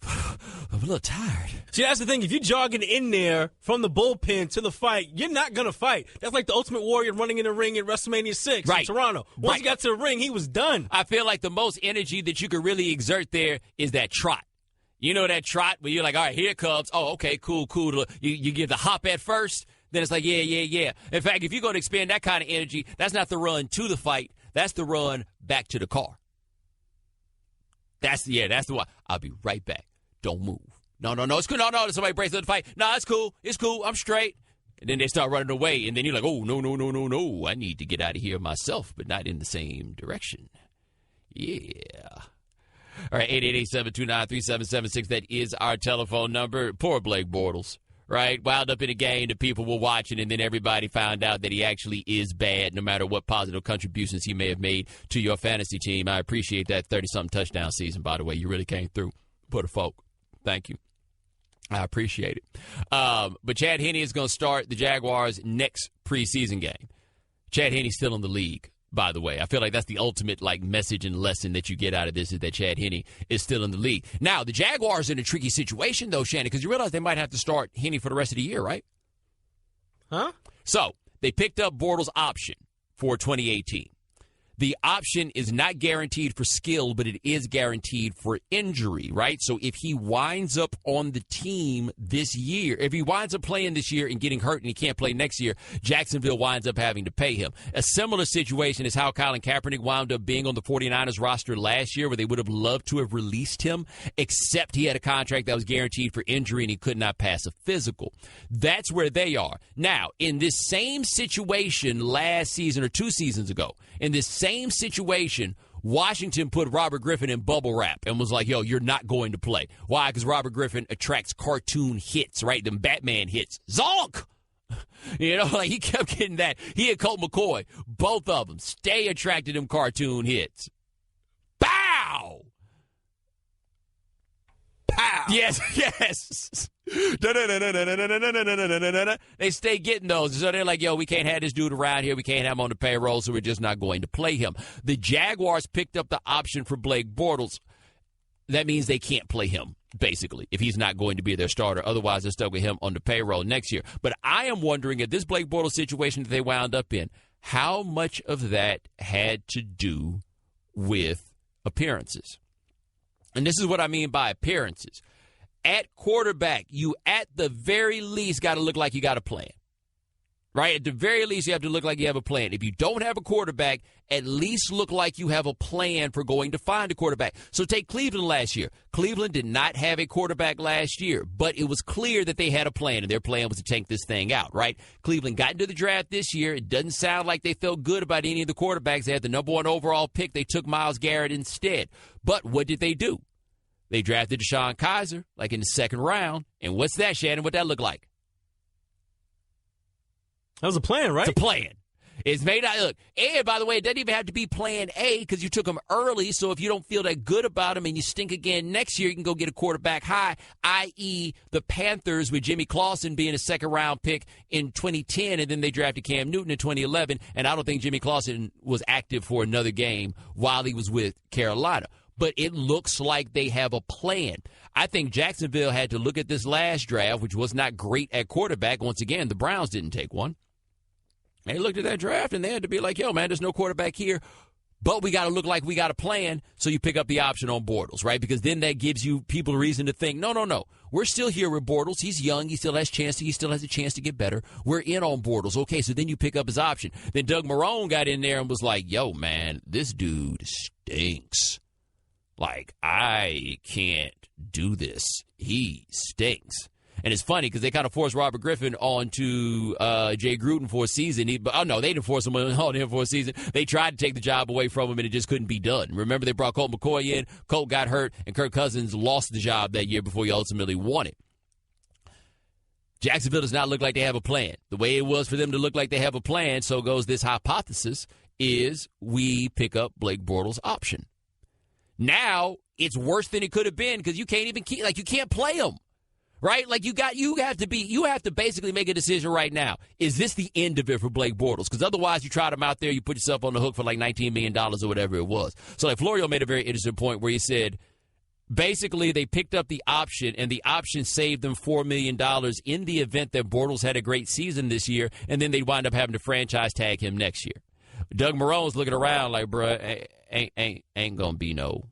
I'm a little tired. See, that's the thing. If you're jogging in there from the bullpen to the fight, you're not going to fight. That's like the Ultimate Warrior running in the ring in WrestleMania 6 in Toronto. Once he got to the ring, he was done. I feel like the most energy that you could really exert there is that trot. You know that trot where you're like, all right, here it comes. Oh, okay, cool. You give the hop at first, then it's like, yeah. In fact, if you're going to expend that kind of energy, that's not the run to the fight. That's the run back to the car. That's the one. I'll be right back. Don't move. No, it's cool. No, somebody breaks up the fight. No, it's cool. I'm straight. And then they start running away, and then you're like, oh, no. I need to get out of here myself, but not in the same direction. Yeah. All right, 888-729-3776. That is our telephone number. Poor Blake Bortles. right? Wound up in a game that people were watching, and then everybody found out that he actually is bad, no matter what positive contributions he may have made to your fantasy team. I appreciate that 30-something touchdown season, by the way. You really came through. Put a folk. Thank you. I appreciate it. But Chad Henne is going to start the Jaguars' next preseason game. Chad Henne's still in the league, by the way. I feel like that's the ultimate message and lesson that you get out of this, is that Chad Henne is still in the league. Now, the Jaguars are in a tricky situation, though, Shannon, because you realize they might have to start Henne for the rest of the year, right? Huh? So, they picked up Bortles' option for 2018. The option is not guaranteed for skill, but it is guaranteed for injury, right? So if he winds up on the team this year, if he winds up playing this year and getting hurt and he can't play next year, Jacksonville winds up having to pay him. A similar situation is how Colin Kaepernick wound up being on the 49ers roster last year, where they would have loved to have released him, except he had a contract that was guaranteed for injury and he could not pass a physical. That's where they are. Now, in this same situation last season or 2 seasons ago, in this same situation, Washington put Robert Griffin in bubble wrap and was like, yo, you're not going to play. Why? Because Robert Griffin attracts cartoon hits, right? Them Batman hits. Zonk! You know, he kept getting that. He and Colt McCoy, both of them, stay attracted to them cartoon hits. Pow! Pow! Yes. They stay getting those. So they're like, yo, we can't have this dude around here. We can't have him on the payroll, so we're just not going to play him. The Jaguars picked up the option for Blake Bortles. That means they can't play him, basically, if he's not going to be their starter. Otherwise, they're stuck with him on the payroll next year. But I am wondering, at this Blake Bortles situation that they wound up in, how much of that had to do with appearances. And this is what I mean by appearances. At quarterback, you at the very least got to look like you got a plan. Right? At the very least, you have to look like you have a plan. If you don't have a quarterback, at least look like you have a plan for going to find a quarterback. So take Cleveland last year. Cleveland did not have a quarterback last year, but it was clear that they had a plan, and their plan was to tank this thing out, right? Cleveland got into the draft this year. It doesn't sound like they felt good about any of the quarterbacks. They had the number 1 overall pick. They took Myles Garrett instead. But what did they do? They drafted Deshaun Kaiser, in the 2nd round. And what's that, Shannon? What'd that look like? That was a plan, right? It's a plan. It's made out. Look, and by the way, it doesn't even have to be plan A because you took him early. So if you don't feel that good about him and you stink again next year, you can go get a quarterback high, i.e. the Panthers with Jimmy Clausen being a 2nd-round pick in 2010, and then they drafted Cam Newton in 2011. And I don't think Jimmy Clausen was active for another game while he was with Carolina. But it looks like they have a plan. I think Jacksonville had to look at this last draft, which was not great at quarterback. Once again, the Browns didn't take one. They looked at that draft, and they had to be like, yo, man, there's no quarterback here, but we got to look like we got a plan, so you pick up the option on Bortles, right? Because then that gives you people a reason to think, no. We're still here with Bortles. He's young. He still has a chance to get better. We're in on Bortles. Okay, so then you pick up his option. Then Doug Marrone got in there and was like, yo, man, this dude stinks. I can't do this. He stinks. And it's funny because they kind of forced Robert Griffin onto Jay Gruden for a season. They didn't force him on him for a season. They tried to take the job away from him, and it just couldn't be done. Remember, they brought Colt McCoy in. Colt got hurt, and Kirk Cousins lost the job that year before he ultimately won it. Jacksonville does not look like they have a plan. The way it was for them to look like they have a plan, so goes this hypothesis, is we pick up Blake Bortles' option. Now, it's worse than it could have been because you can't even you can't play him. Right? You have to basically make a decision right now. Is this the end of it for Blake Bortles? Because otherwise you trot him out there, you put yourself on the hook for $19 million or whatever it was. So Florio made a very interesting point where he said, basically they picked up the option and the option saved them $4 million in the event that Bortles had a great season this year, and then they'd wind up having to franchise tag him next year. Doug Marrone's looking around like, bruh, ain't gonna be no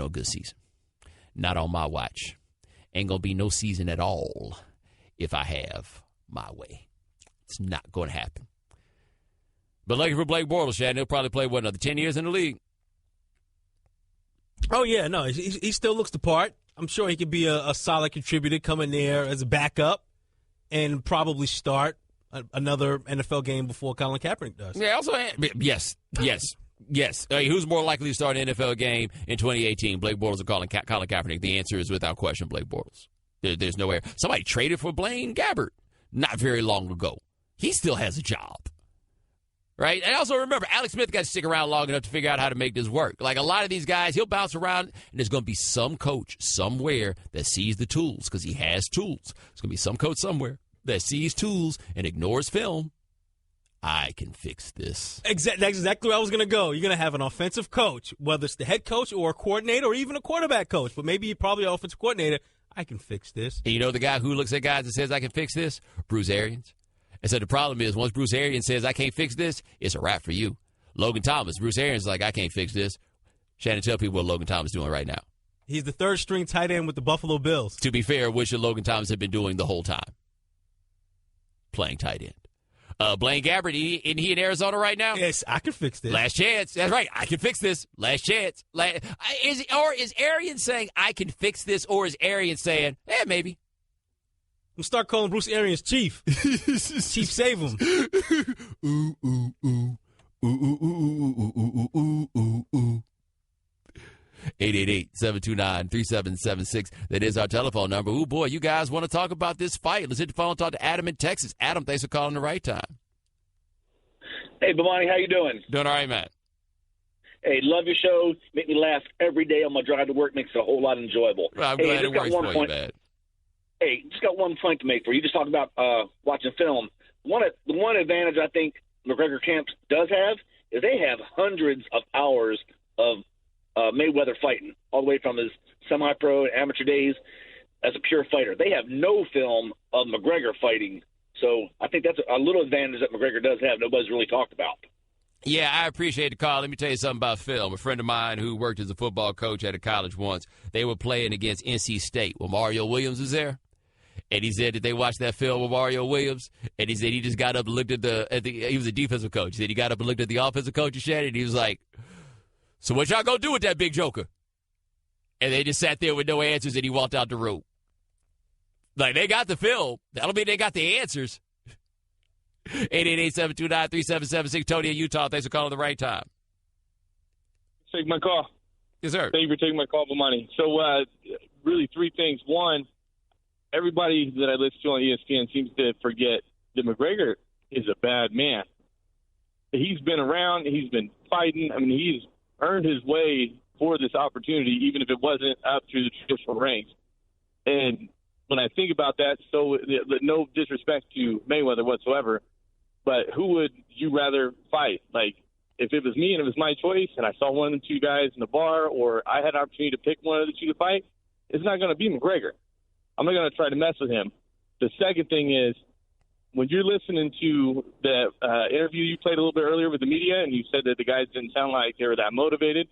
good season. Not on my watch. Ain't going to be no season at all if I have my way. It's not going to happen. But lucky for Blake Bortles, Shannon, he'll probably play, another 10 years in the league? Oh, yeah, no, he still looks the part. I'm sure he could be a solid contributor, come in there as a backup and probably start another NFL game before Colin Kaepernick does. Yeah, also, Yes. Who's more likely to start an NFL game in 2018, Blake Bortles or Colin Kaepernick? The answer is without question Blake Bortles. There's nowhere. Somebody traded for Blaine Gabbert not very long ago. He still has a job. Right? And also remember, Alex Smith got to stick around long enough to figure out how to make this work. Like a lot of these guys, he'll bounce around, and there's going to be some coach somewhere that sees the tools because he has tools. There's going to be some coach somewhere that sees tools and ignores film. I can fix this. That's exactly where I was going to go. You're going to have an offensive coach, whether it's the head coach or a coordinator or even a quarterback coach, but maybe probably an offensive coordinator. I can fix this. And you know the guy who looks at guys and says, I can fix this? Bruce Arians. And so the problem is, once Bruce Arians says, I can't fix this, it's a wrap for you. Logan Thomas, Bruce Arians is like, I can't fix this. Shannon, tell people what Logan Thomas is doing right now. He's the third-string tight end with the Buffalo Bills. To be fair, what should Logan Thomas have been doing the whole time? Playing tight end. Blaine Gabbert, isn't he in Arizona right now? Yes, I can fix this. Last chance. That's right. I can fix this. Last chance. Is Arians saying, I can fix this, or is Arians saying, maybe? I'm start calling Bruce Arians Chief. Chief, save him. Ooh, ooh, ooh. Ooh, ooh, ooh, ooh, ooh, ooh, ooh. 888-729-3776. That is our telephone number. Ooh, boy, you guys want to talk about this fight. Let's hit the phone and talk to Adam in Texas. Adam, thanks for calling the right time. Hey, Bomani, how you doing? Doing all right, man. Hey, love your show. Make me laugh every day on my drive to work. Makes it a whole lot enjoyable. Well, I'm glad it works for you, man. Hey, just got one point to make for you. You just talked about watching film. The one advantage I think McGregor camp does have is they have hundreds of hours of Mayweather fighting, all the way from his semi-pro and amateur days as a pure fighter. They have no film of McGregor fighting, so I think that's a little advantage that McGregor does have nobody's really talked about. Yeah, I appreciate the call. Let me tell you something about film. A friend of mine who worked as a football coach at a college once, they were playing against NC State when Mario Williams was there. And he said that they watched that film with Mario Williams, and he said he just got up and looked at he was a defensive coach. He said he got up and looked at the offensive coach and Shannon, and he was like, so what y'all gonna do with that big joker? And they just sat there with no answers, and he walked out the room. Like, they got the film. That'll mean they got the answers. 888-729-3776. Tony in Utah, thanks for calling the right time. Take my call. Yes, sir. Thank you for taking my call, Bomani. So, really three things. One, everybody that I listen to on ESPN seems to forget that McGregor is a bad man. He's been around. He's been fighting. I mean, he's earned his way for this opportunity, even if it wasn't up through the traditional ranks. And when I think about that, so no disrespect to Mayweather whatsoever, but who would you rather fight? Like, if it was me and it was my choice and I saw one of the two guys in the bar, or I had an opportunity to pick one of the two to fight, it's not going to be McGregor. I'm not going to try to mess with him. The second thing is, when you're listening to the interview you played a little bit earlier with the media, and you said that the guys didn't sound like they were that motivated,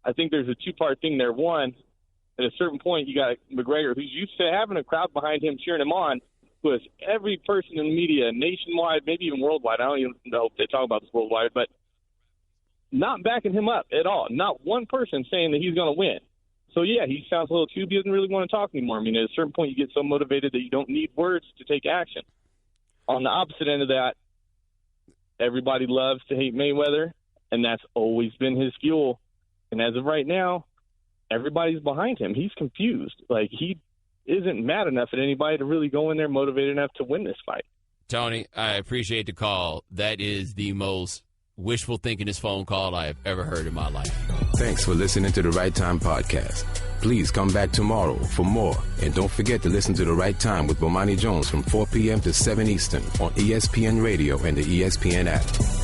I think there's a two-part thing there. One, at a certain point, you got McGregor, who's used to having a crowd behind him cheering him on, who has every person in the media, nationwide, maybe even worldwide. I don't even know if they talk about this worldwide, but not backing him up at all. Not one person saying that he's going to win. So, yeah, he sounds a little too. He doesn't really want to talk anymore. I mean, at a certain point, you get so motivated that you don't need words to take action. On the opposite end of that, everybody loves to hate Mayweather, and that's always been his fuel. And as of right now, everybody's behind him. He's confused. Like, he isn't mad enough at anybody to really go in there motivated enough to win this fight. Tony, I appreciate the call. That is the most wishful thinkingest phone call I have ever heard in my life. Thanks for listening to the Right Time Podcast. Please come back tomorrow for more. And don't forget to listen to The Right Time with Bomani Jones from 4 p.m. to 7 Eastern on ESPN Radio and the ESPN app.